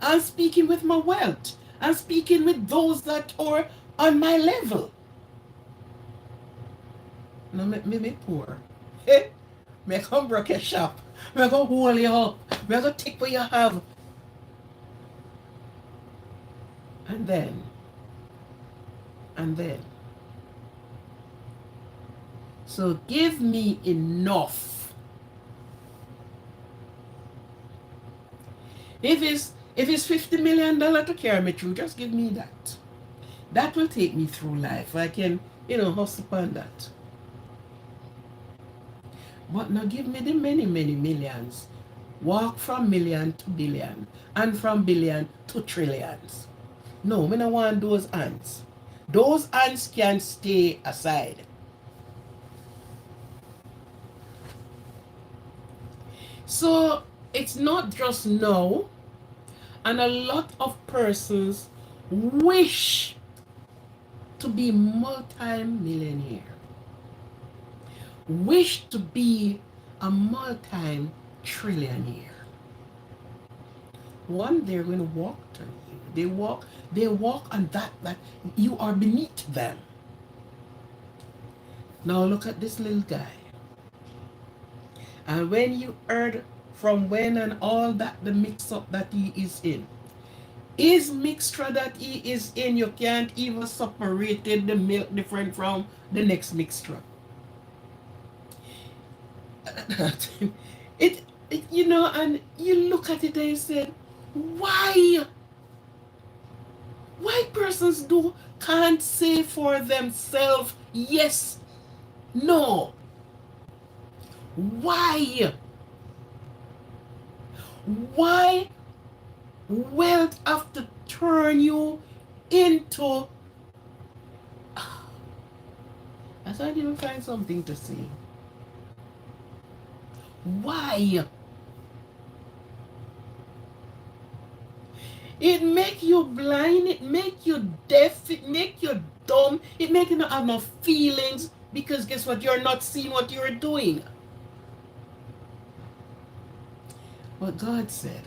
I'm speaking with my wealth. I'm speaking with those that are on my level. No, me poor. Hey, me come break your shop. Me go hold you up. Me go take what you have. And then, and then. So give me enough. If it's $50 million to carry me through, just give me that. That will take me through life. I can, hustle upon that. But now give me the many, many millions. Walk from million to billion. And from billion to trillions. No, me don't want those ants. Those ants can stay aside. So it's not just now. And a lot of persons wish to be multi-millionaire. Wish to be a multi-trillionaire. One, they're going to walk to you. They walk on that you are beneath them. Now look at this little guy. And when you heard from when and all that the mix-up that he is in, his mixture that he is in, you can't even separate the milk different from the next mixture. it, and you look at it and you say, why persons can't say for themselves yes, no? Why wealth have to turn you into I can't even find something to say. Why? It make you blind, it make you deaf, it make you dumb, it make you not have no feelings, because guess what? You're not seeing what you're doing. But God said,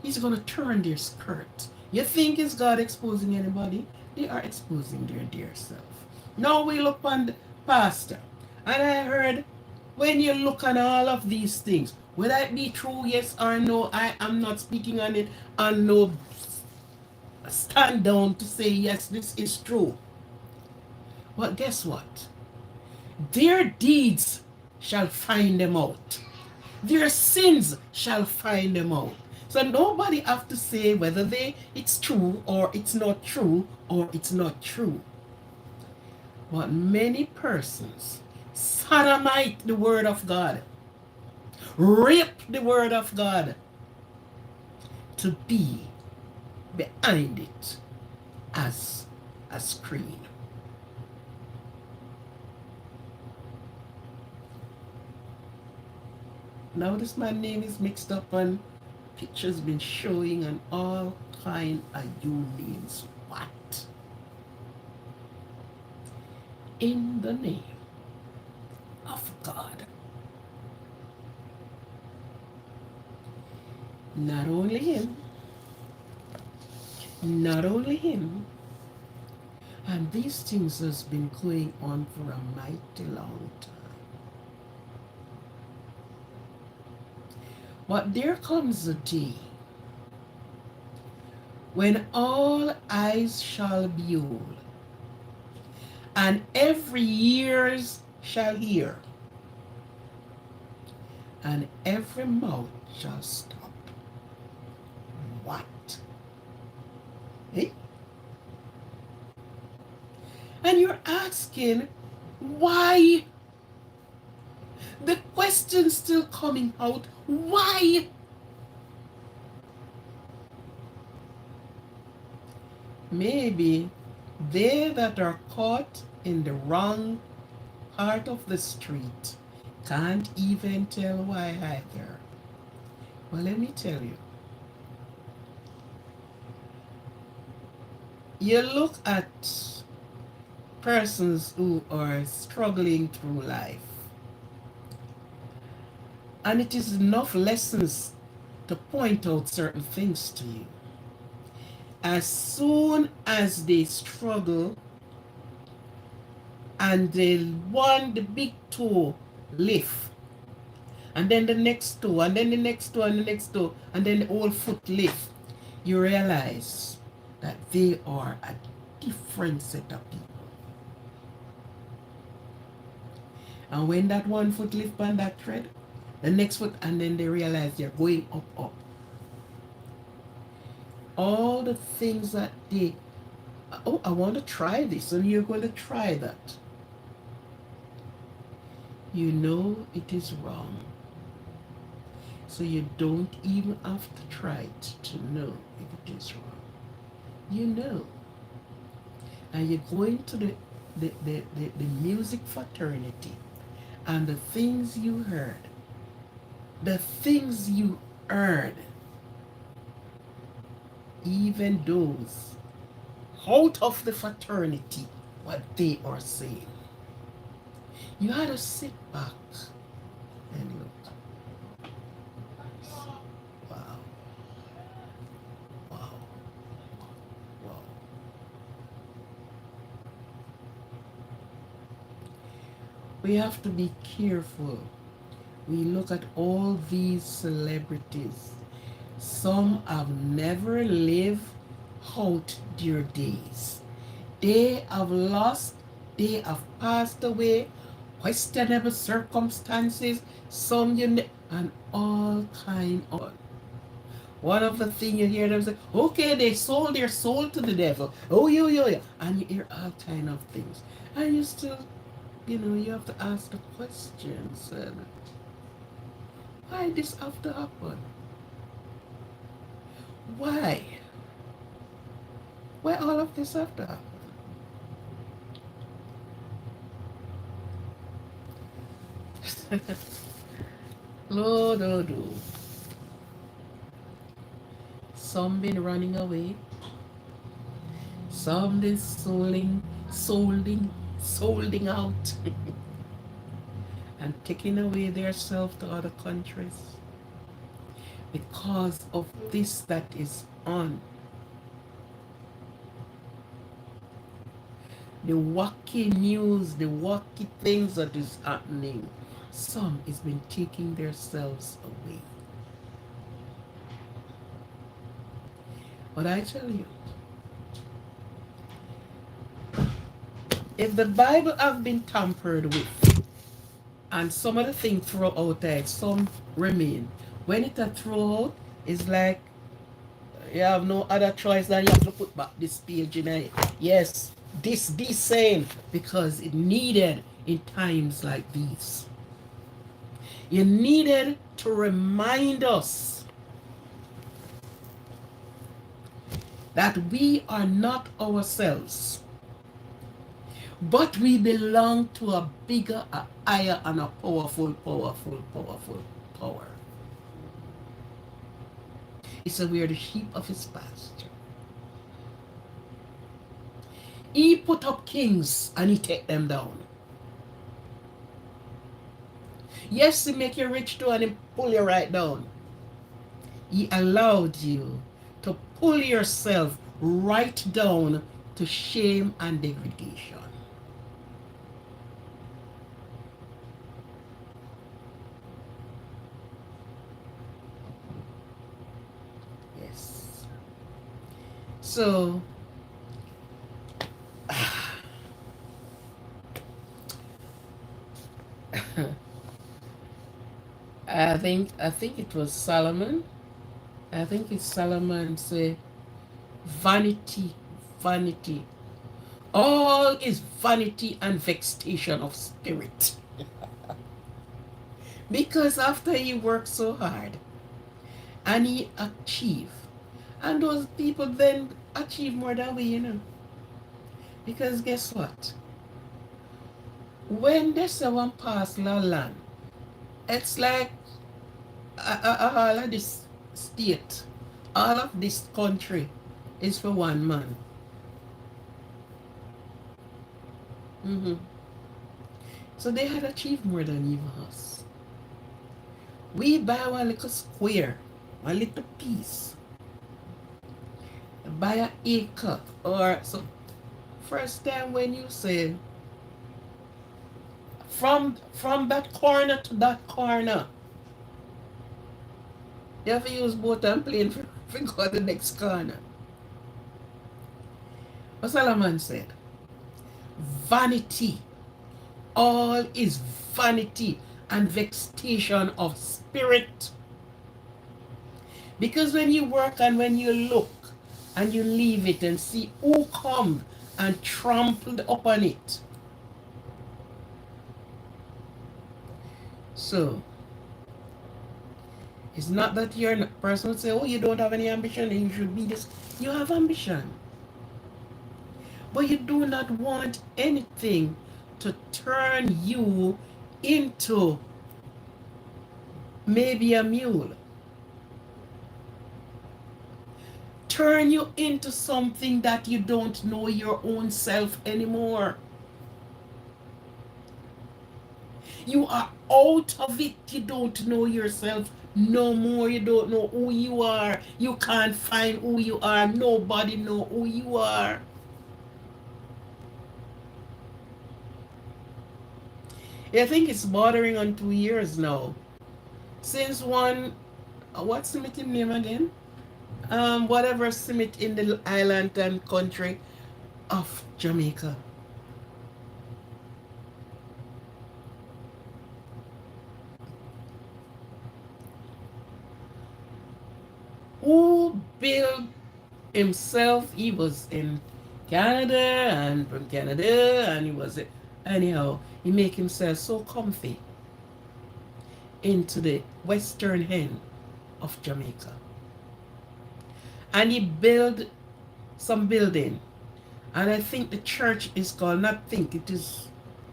He's going to turn their skirt. You think is God exposing anybody? They are exposing their dear self. Now we look on the pastor, and I heard, when you look on all of these things, will that be true, yes or no? I am not speaking on it on no stand down to say yes, this is true. But guess what? Their deeds shall find them out. Their sins shall find them out. So nobody have to say whether it's true or it's not true or it's not true. But many persons sodomite the word of God, rape the word of God, to be behind it as a screen. Now this man's name is mixed up and pictures been showing and all kind of you names. What? In the name of God. Not only him, and these things has been going on for a mighty long time. But there comes a day when all eyes shall behold, and every ears shall hear, and every mouth shall stop. What? Hey? And you're asking, why? The question's still coming out. Why? maybe they that are caught in the wrong part of the street can't even tell why either. Well, let me tell you. You look at persons who are struggling through life, and it is enough lessons to point out certain things to you. As soon as they struggle and the big toe lift, and then the next toe, and then the next toe, and the next toe, and then the whole foot lift, you realize that they are a different set of people. And when that one foot lift on that thread, the next foot, and then they realize they're going up, up. All the things that they, oh, I want to try this, and you're going to try that. You know it is wrong. So you don't even have to try it to know if it is wrong. You know. And you're going to the music fraternity, and the things you heard, the things you heard, even those out of the fraternity, what they are saying. You had to sit back and look. Wow. Wow. Wow. We have to be careful. We look at all these celebrities. Some have never lived out their days. They have lost, they have passed away, questionable circumstances, some and all kind of. One of the things you hear them say, okay, they sold their soul to the devil. Oh, yo. And you hear all kind of things. And you still, you have to ask the questions. And why this have to happen? Why? Why all of this have to happen? Lord, oh, no. Some been running away. Some been solding out and taking away their self to other countries because of this that is on. The wacky news, the wacky things that is happening. Some has been taking themselves away. But I tell you, if the Bible have been tampered with, and some of the things throw out there, some remain. When it a throw out, it's like you have no other choice than you have to put back this page in it. Yes, this same, because it needed in times like these. You needed to remind us that we are not ourselves, but we belong to a bigger, a higher, and a powerful power. He said we are the sheep of his pasture. He put up kings and he take them down. Yes, he make you rich too and he pull you right down. He allowed you to pull yourself right down to shame and degradation. Yes. So, I think it was Solomon. I think it's Solomon say, vanity, vanity. All is vanity and vexation of spirit. Because after he worked so hard and he achieved And those people then achieve more than we, Because guess what? When they say one pass la land, it's like all of this state, all of this country is for one man. hmm So they had achieved more than even us. We buy one little square, one little piece, buy an acre, or so. First time when you say from that corner to that corner, you have to use boat and plane for go to the next corner. What Solomon said, vanity, all is vanity and vexation of spirit. Because when you work and when you look and you leave it and see who come and trampled upon it. So it's not that you're a person would say, oh, you don't have any ambition and you should be this. You have ambition. But you do not want anything to turn you into maybe a mule. Turn you into something that you don't know your own self anymore. You are out of it. You don't know yourself no more. You don't know who you are. You can't find who you are. Nobody know who you are. I think it's bordering on 2 years now. Since one, what's the meeting name again? Whatever summit in the island and country of Jamaica. Who built himself? He was in Canada and from Canada, and he was anyhow. He make himself so comfy into the western end of Jamaica, and he built some building. And I think the church is called, not think, it is,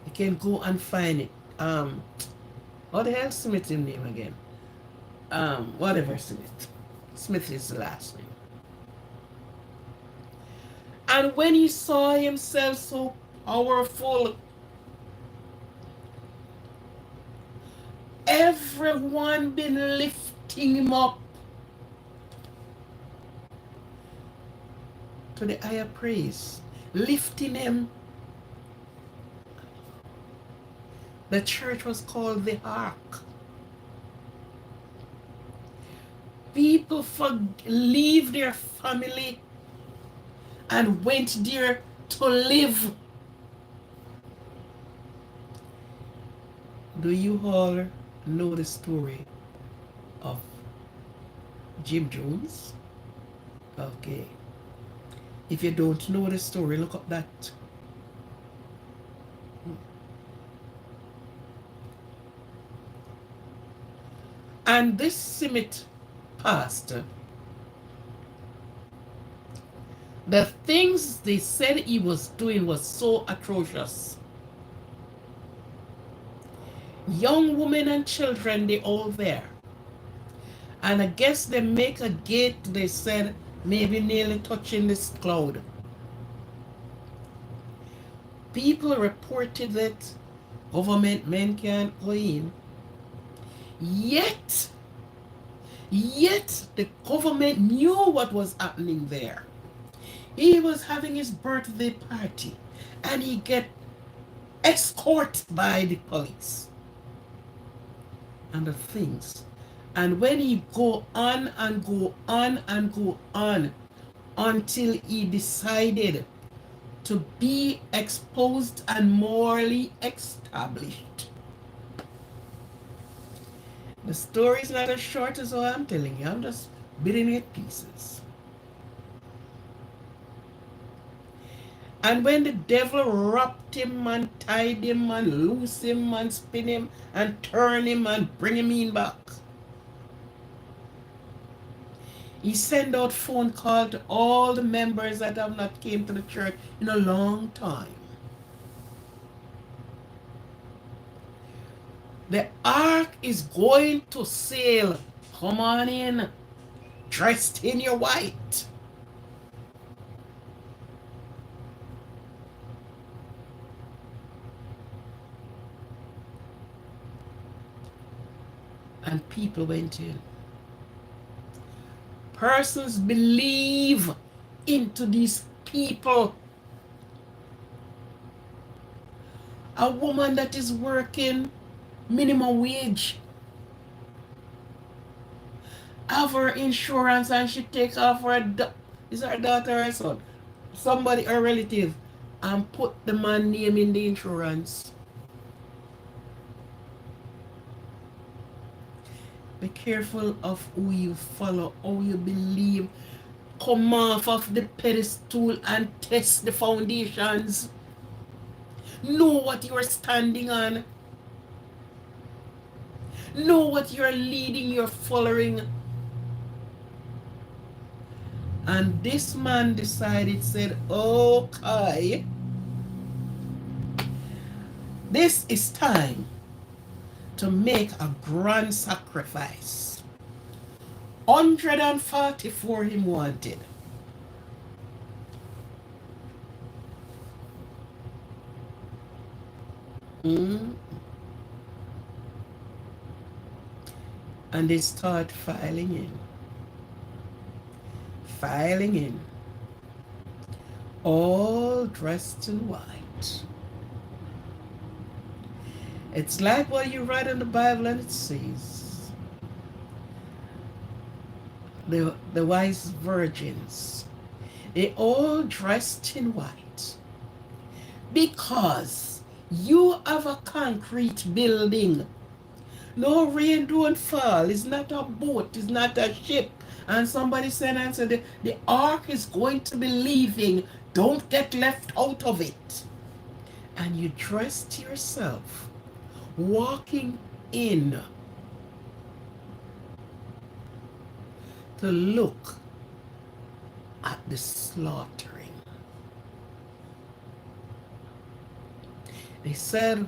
you can go and find it. What the hell Smith's name again? Whatever Smith. Smith is the last name. And when he saw himself so powerful, everyone been lifting him up to the higher praise, lifting him. The church was called the Ark. People leave their family and went there to live. Do you all know the story of Jim Jones? Okay. If you don't know the story, look up that. And this Simit pastor, the things they said he was doing was so atrocious. Young women and children, they all there. And I guess they make a gate, they said, maybe nearly touching this cloud. People reported that government men can't go in. Yet the government knew what was happening there. He was having his birthday party and he get escorted by the police and the things. And when he go on and go on and go on until he decided to be exposed and morally established. The story is not as short as what I'm telling you. I'm just bidding it pieces. And when the devil wrapped him and tied him and loose him and spin him and turn him and bring him in back, He sent out phone call to all the members that have not came to the church in a long time. The ark is going to sail. Come on in, dressed in your white. And people went in. Persons believe into these people. A woman that is working minimum wage, have her insurance, and she take off her is her daughter or son, somebody, her relative, and put the man name in the insurance. Be careful of who you follow, how you believe. Come off of the pedestal and test the foundations. Know what you are standing on. Know what you are leading, you're following. And this man decided, said, okay, this is time to make a grand sacrifice. 144 him wanted. Mm. And they start filing in. Filing in. All dressed in white. It's like what you read in the Bible, and it says, the wise virgins, they all dressed in white, because you have a concrete building. No rain don't fall. It's not a boat. It's not a ship. And somebody said, the ark is going to be leaving. Don't get left out of it. And you dressed yourself, walking in to look at the slaughtering. They said,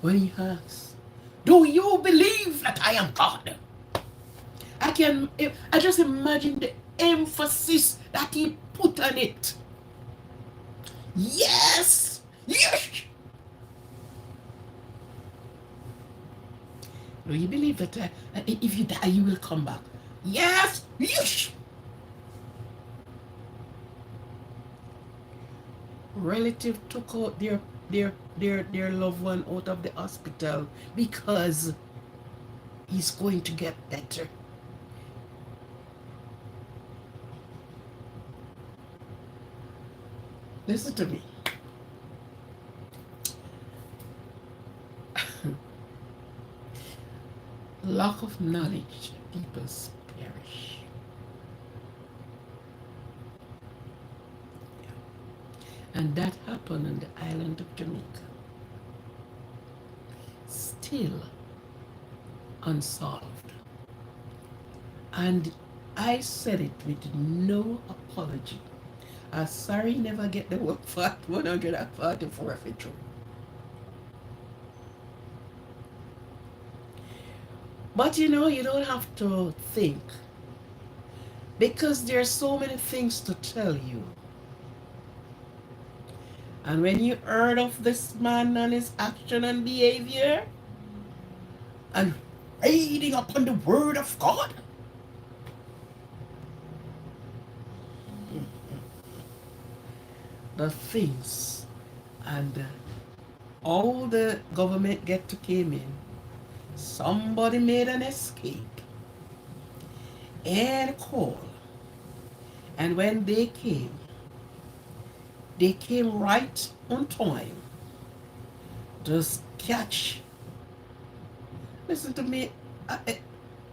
when he asked, do you believe that I am God? I just imagine the emphasis that he put on it. Yes! Yes! Do you believe that if you die, you will come back? Yes! Yes! Relative took out their loved one out of the hospital because he's going to get better. Listen to me. Lack of knowledge, people perish. And that happened on the island of Jamaica. Still unsolved. And I said it with no apology. Sorry, never get the work for 144 for true. But you know, you don't have to think, because there's so many things to tell you. And when you heard of this man and his action and behavior, and reading upon the word of God, the things and all the government get to came in, somebody made an escape and call. And when they came right on time. Just catch. Listen to me.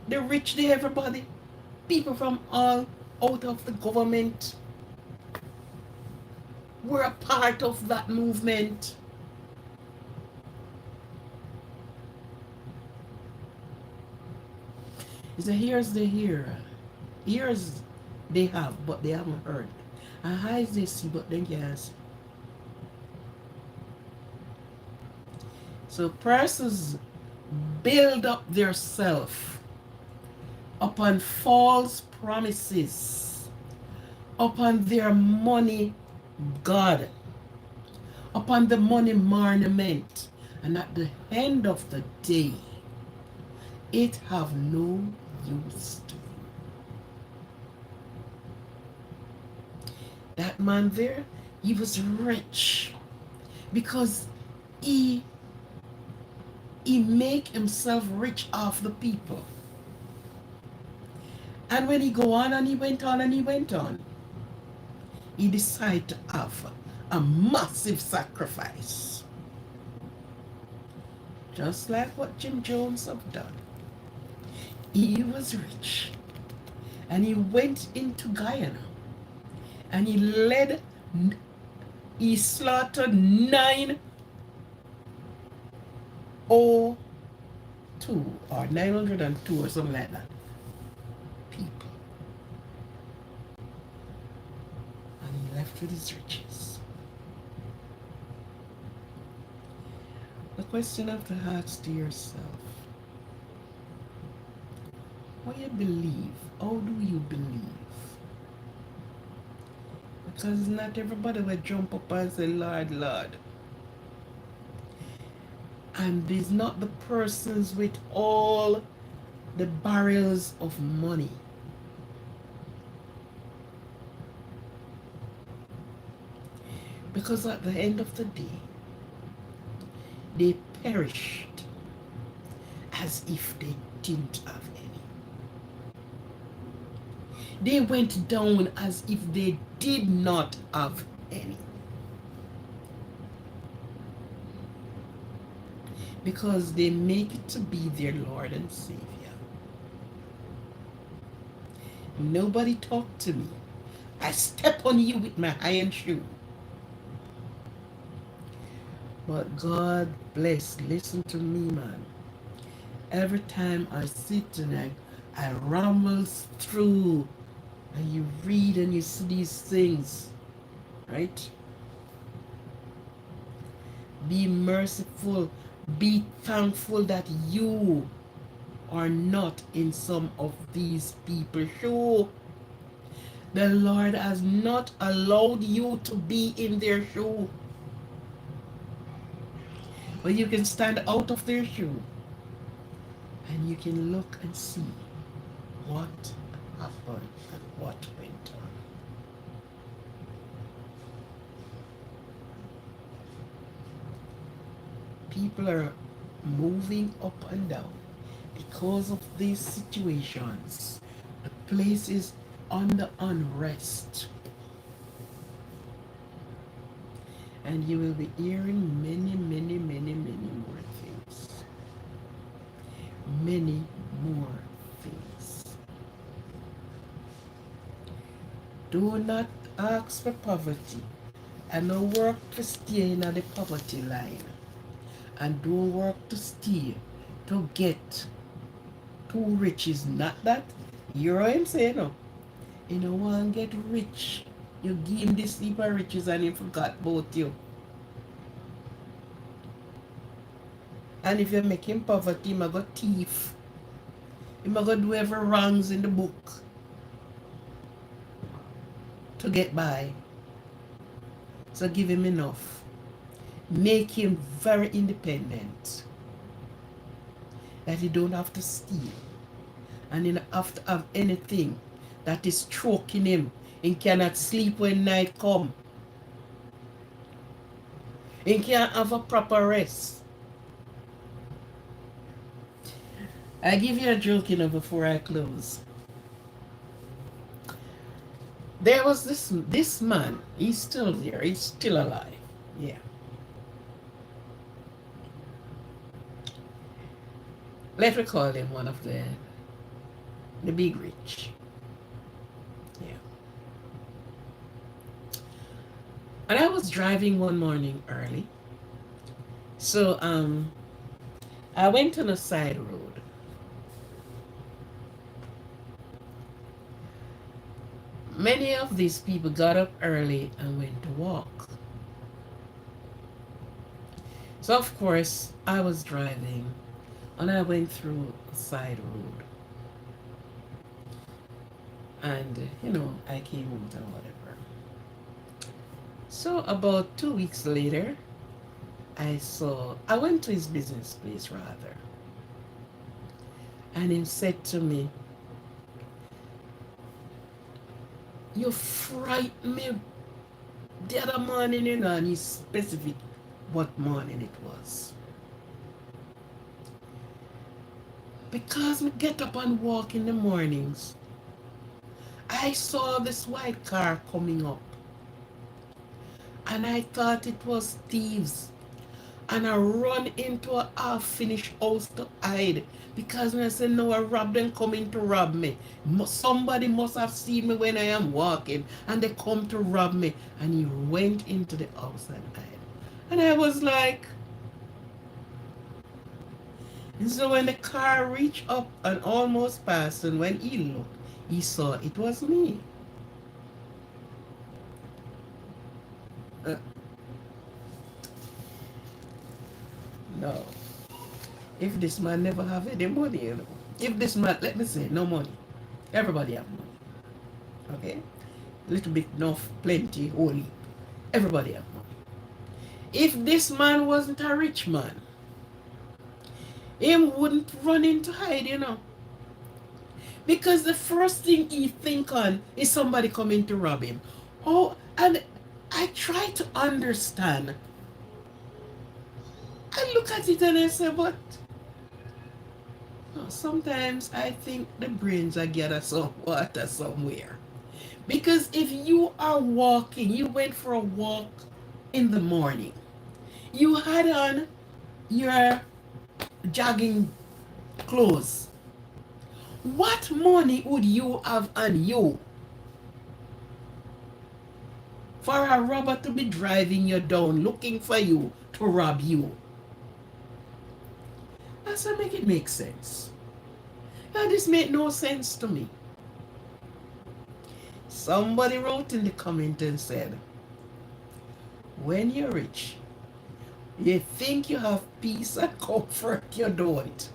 The rich, the everybody, people from all out of the government were a part of that movement. So here's the here. Ears they have, but they haven't heard. And eyes they see, but they can't see. So persons build up their self upon false promises, upon their money God, upon the money monument, and at the end of the day, it have no use to you. That man there, he was rich because he he make himself rich off the people. And when he go on and he went on and he went on, he decided to have a massive sacrifice. Just like what Jim Jones have done. He was rich. And he went into Guyana. And he slaughtered 902 or 902 or something like that people. And he left with his riches. The question of the heart to yourself, what you believe? How do you believe? Because not everybody will jump up and say, Lord, Lord. And there's not the persons with all the barrels of money. Because at the end of the day, they perished as if they didn't have any. They went down as if they did not have any. Because they make it to be their Lord and Savior. Nobody talk to me. I step on you with my iron shoe. But God bless, listen to me, man. Every time I sit and I ramble through and you read and you see these things, right? Be merciful, be thankful that you are not in some of these people's shoe. The Lord has not allowed you to be in their shoe. But you can stand out of their shoe and you can look and see what happened and what went on. People are moving up and down because of these situations. The place is under unrest. And you will be hearing many, many, many, many more things. Many more things. Do not ask for poverty and no work to stay in the poverty line. And don't work to steal, to get too rich is not that. You're what I'm saying, no? You don't want to get rich. You give him this heap of riches and he forgot about you. And if you make him poverty, he might go thief. He might go do every wrongs in the book to get by. So give him enough. Make him very independent. That he don't have to steal. And he don't have to have anything that is choking him. He cannot sleep when night come. He can't have a proper rest. I give you a joke, before I close. There was this man. He's still there. He's still alive. Yeah. Let me call him one of the big rich. Yeah. And I was driving one morning early. So I went on a side road. Many of these people got up early and went to walk. So, of course, I was driving and I went through a side road. And, I came out and whatever. So, about 2 weeks later, I went to his business place rather. And he said to me, "You frightened me the other morning," and he specific what morning it was. Because we get up and walk in the mornings, I saw this white car coming up, and I thought it was thieves. And I run into a half-finished house to hide. Because when I said, no, I robbed them coming to rob me. Somebody must have seen me when I am walking, and they come to rob me. And he went into the house and hid. And I was like, and so when the car reached up and almost passed, and when he looked, he saw it was me. Uh, no. If this man never have any money. If this man, let me say, no money. Everybody have money. Okay? Little bit, enough, plenty, holy. Everybody have money. If this man wasn't a rich man, him wouldn't run into hide. Because the first thing he think on is somebody coming to rob him. Oh, and I try to understand. I look at it and I say, but sometimes I think the brains are gathered some water somewhere. Because if you are walking, you went for a walk in the morning, you had on your jogging clothes, what money would you have on you for a robber to be driving you down looking for you to rob you? That's what make it make sense. Now this made no sense to me. Somebody wrote in the comment and said, when you're rich, you think you have peace and comfort, you don't.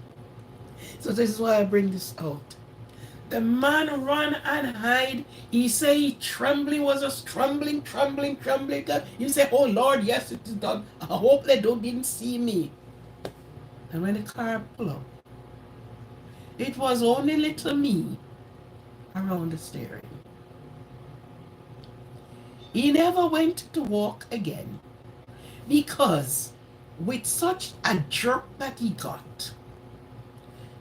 So this is why I bring this out. The man run and hide. He say he trembling, was just trembling. You say, oh Lord, yes, it is done. I hope they didn't see me. And when the car pull up, it was only little me around the steering. He never went to walk again, because with such a jerk that he got,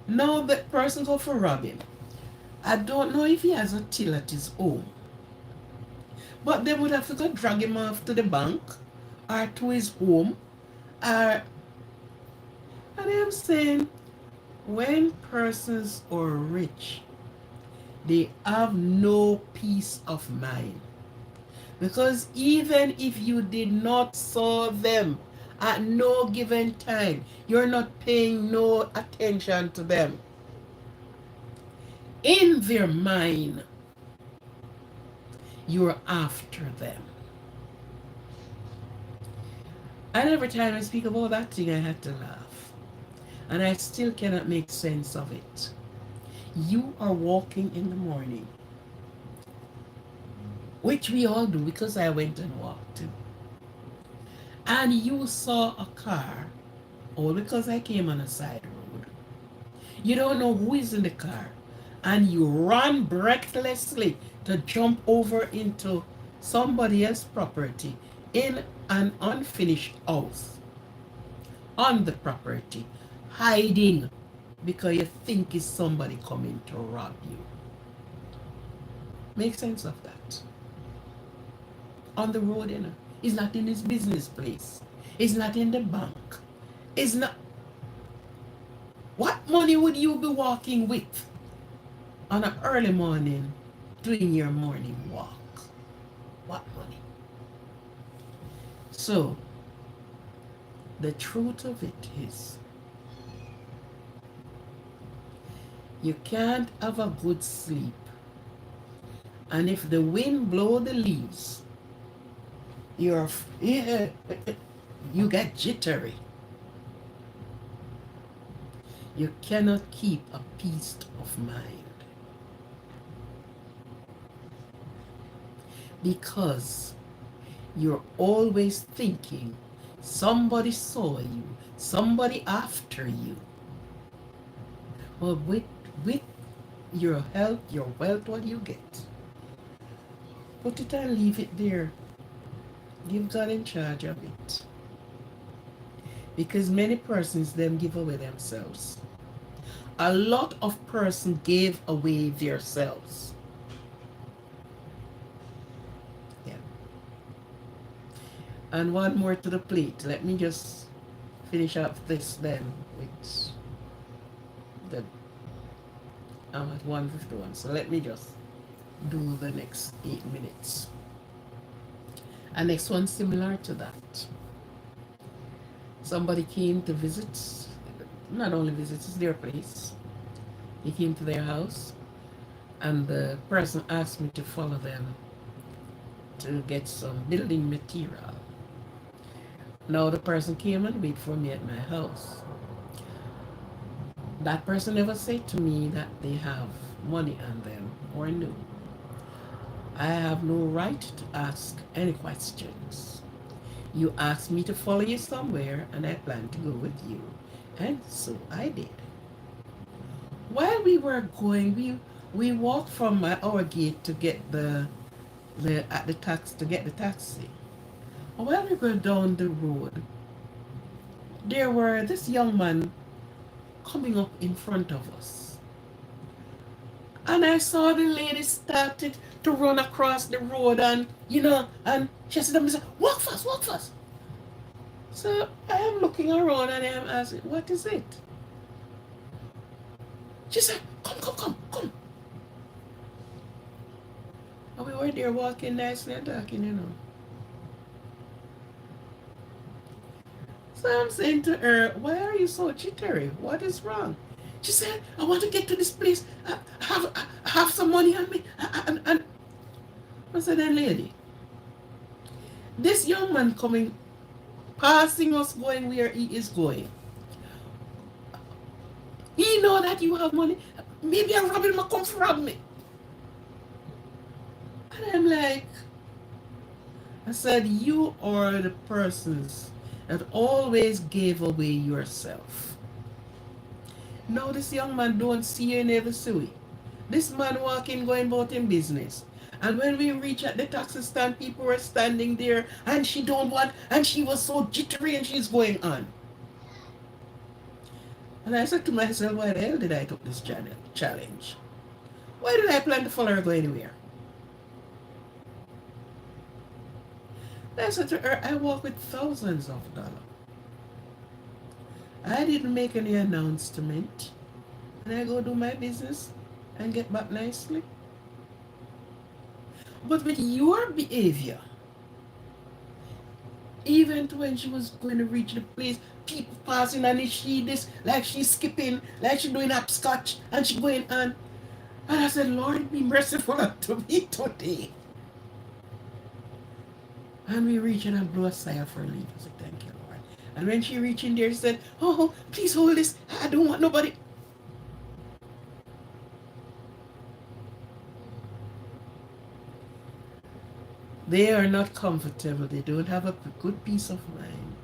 now the person go for rob him. I don't know if he has a till at his home, but they would have to go drag him off to the bank or to his home. And I'm saying, when persons are rich, they have no peace of mind. Because even if you did not saw them at no given time, you're not paying no attention to them. In their mind, you're after them. And every time I speak about that thing, I had to laugh. And I still cannot make sense of it. You are walking in the morning, which we all do because I went and walked too. And you saw a car, all because I came on a side road. You don't know who is in the car, and you run breathlessly to jump over into somebody else's property in an unfinished house on the property, hiding because you think it's somebody coming to rob you. Make sense of that. On the road, It's not in his business place. It's not in the bank. It's not. What money would you be walking with on an early morning doing your morning walk? What money? So, the truth of it is, you can't have a good sleep And if the wind blow the leaves, you're yeah, you get jittery. You cannot keep a peace of mind because you're always thinking somebody saw you, somebody after you. Well, with your health, your wealth, what you get, put it and leave it there. Give God in charge of it. Because many persons them give away themselves. A lot of persons gave away themselves. Yeah. And one more to the plate. Let me just finish up this then with the I'm at 151. So let me just do the next 8 minutes. And next one similar to that. Somebody came to visit, not only visit, it's their place. He came to their house and the person asked me to follow them to get some building material. Now the person came and waited for me at my house. That person never said to me that they have money on them or no. I have no right to ask any questions. You asked me to follow you somewhere and I plan to go with you. And so I did. While we were going, we walked from our gate to get the tax to get the taxi. While we were down the road, there were this young man coming up in front of us. And I saw the lady started to run across the road and she said to me, walk fast, walk fast. So I am looking around and I am asking, what is it? She said, come, come, come, come. And we were there walking nicely and talking. So I'm saying to her, why are you so jittery? What is wrong? She said, I want to get to this place. I have some money on me. And I said, then lady, this young man coming, passing us going where he is going. He know that you have money. Maybe a robber might come to rob me. And I'm like, I said, you are the persons that always gave away yourself. Now this young man don't see you, never see you. This man walking, going about in business. And when we reach at the taxi stand, people were standing there and she don't want, and she was so jittery and she's going on. And I said to myself, why the hell did I take this challenge? Why did I plan to follow her go anywhere? And I said to her, I walk with thousands of dollars. I didn't make any announcement. And I go do my business and get back nicely. But with your behavior, even when she was going to reach the place, people passing and she this, like she's skipping, like she's doing hopscotch, and she going on. And I said, Lord, be merciful unto me today. And we reach and I blew a sigh of relief. I said, thank you, Lord. And when she reached in there, she said, oh, please hold this. I don't want nobody. They are not comfortable. They don't have a good peace of mind.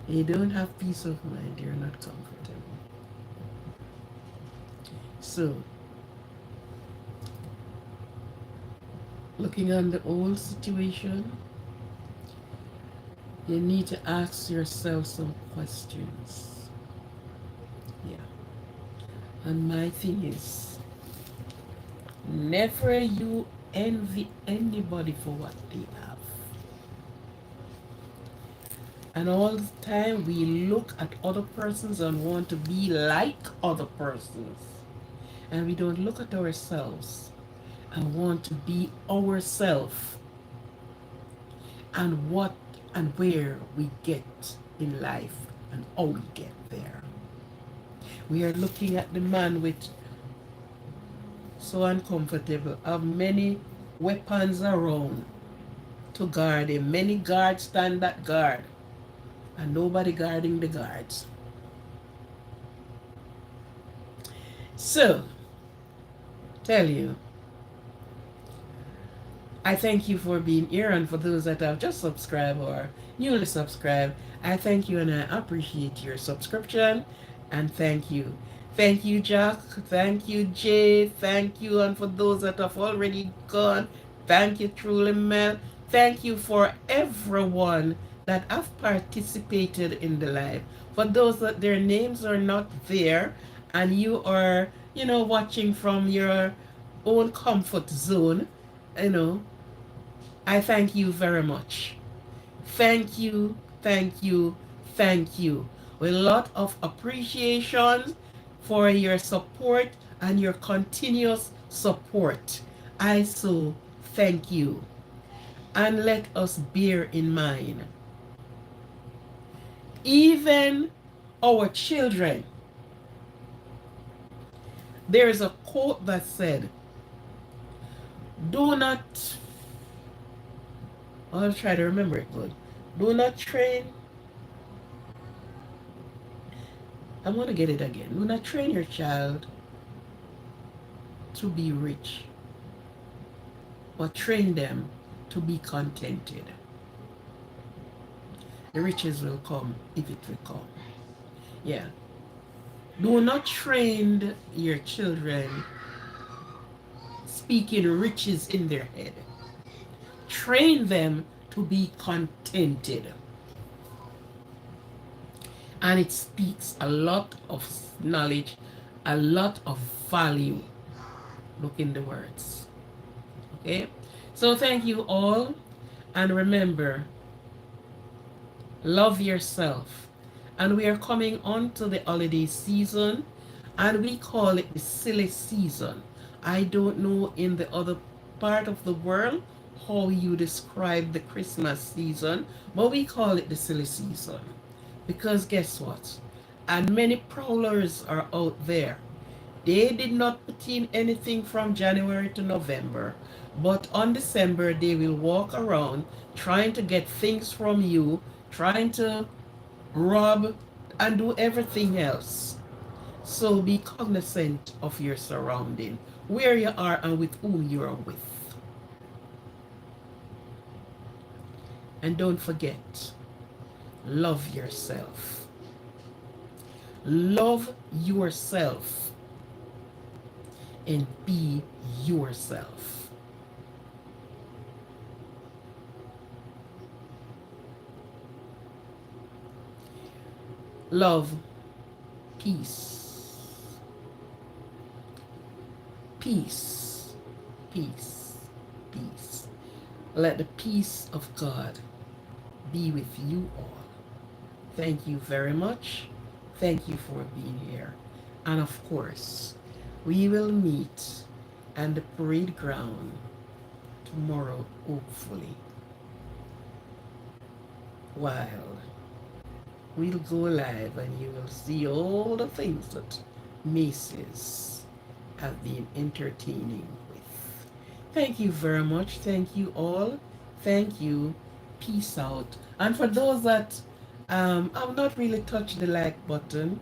They don't have peace of mind. They're not comfortable. So, looking on the old situation, you need to ask yourself some questions. Yeah. And my thing is, never you envy anybody for what they have. And all the time we look at other persons and want to be like other persons. And we don't look at ourselves and want to be ourselves and what and where we get in life and how we get there. We are looking at the man with so uncomfortable, have many weapons around to guard him. Many guards stand that guard, and nobody guarding the guards. So, tell you, I thank you for being here, and for those that have just subscribed or newly subscribed, I thank you and I appreciate your subscription, and thank you. Thank you, Jack. Thank you, Jay. Thank you, and for those that have already gone, thank you, truly, Mel. Thank you for everyone that have participated in the live. For those that their names are not there, and you are, watching from your own comfort zone, you know, I thank you very much. Thank you, thank you, thank you. With a lot of appreciation for your support and your continuous support. I so thank you. And let us bear in mind, even our children, there is a quote that said, do not, I'll try to remember it good. Do not train, I'm going to get it again. Do not train your child to be rich, but train them to be contented. The riches will come if it will come. Yeah. Do not train your children speaking riches in their head. Train them to be contented. And it speaks a lot of knowledge, a lot of value. Look in the words. Okay? So thank you all. And remember, love yourself. And we are coming on to the holiday season, and we call it the silly season. I don't know in the other part of the world how you describe the Christmas season, but we call it the silly season. Because guess what? And many prowlers are out there. They did not put in anything from January to November, but on December they will walk around trying to get things from you, trying to rob and do everything else. So be cognizant of your surrounding, where you are and with whom you are with. And don't forget, love yourself. Love yourself and be yourself. Love, peace, peace, peace, peace. Let the peace of God be with you all. Thank you very much. Thank you for being here. And of course, we will meet at the parade ground tomorrow, hopefully, while we'll go live and you will see all the things that Macy's have been entertaining with. Thank you very much. Thank you all. Thank you. Peace out. And for those that have not really touched the like button,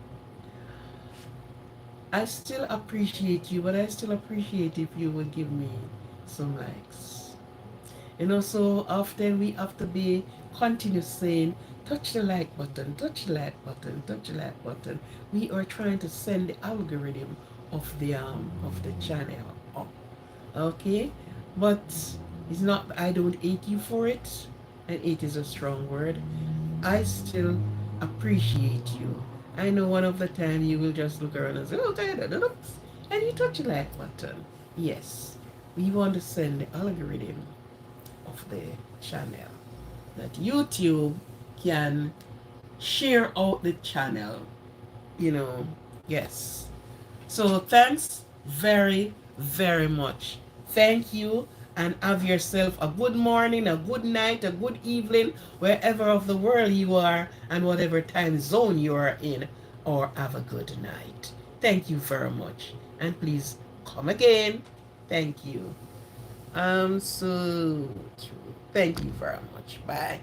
I still appreciate you, but I still appreciate if you would give me some likes. So often we have to be continuous saying, touch the like button, touch the like button, touch the like button. We are trying to send the algorithm of the channel up. Okay? But it's not, I don't hate you for it, and hate is a strong word. I still appreciate you. I know one of the time you will just look around and say, oh, and you touch the like button. Yes, we want to send the algorithm of the channel that YouTube can share out the channel. Yes. So thanks very, very much. Thank you, and have yourself a good morning, a good night, a good evening, wherever of the world you are and whatever time zone you are in, or have a good night. Thank you very much. And please Come again. Thank you. So true. Thank you very much. Bye.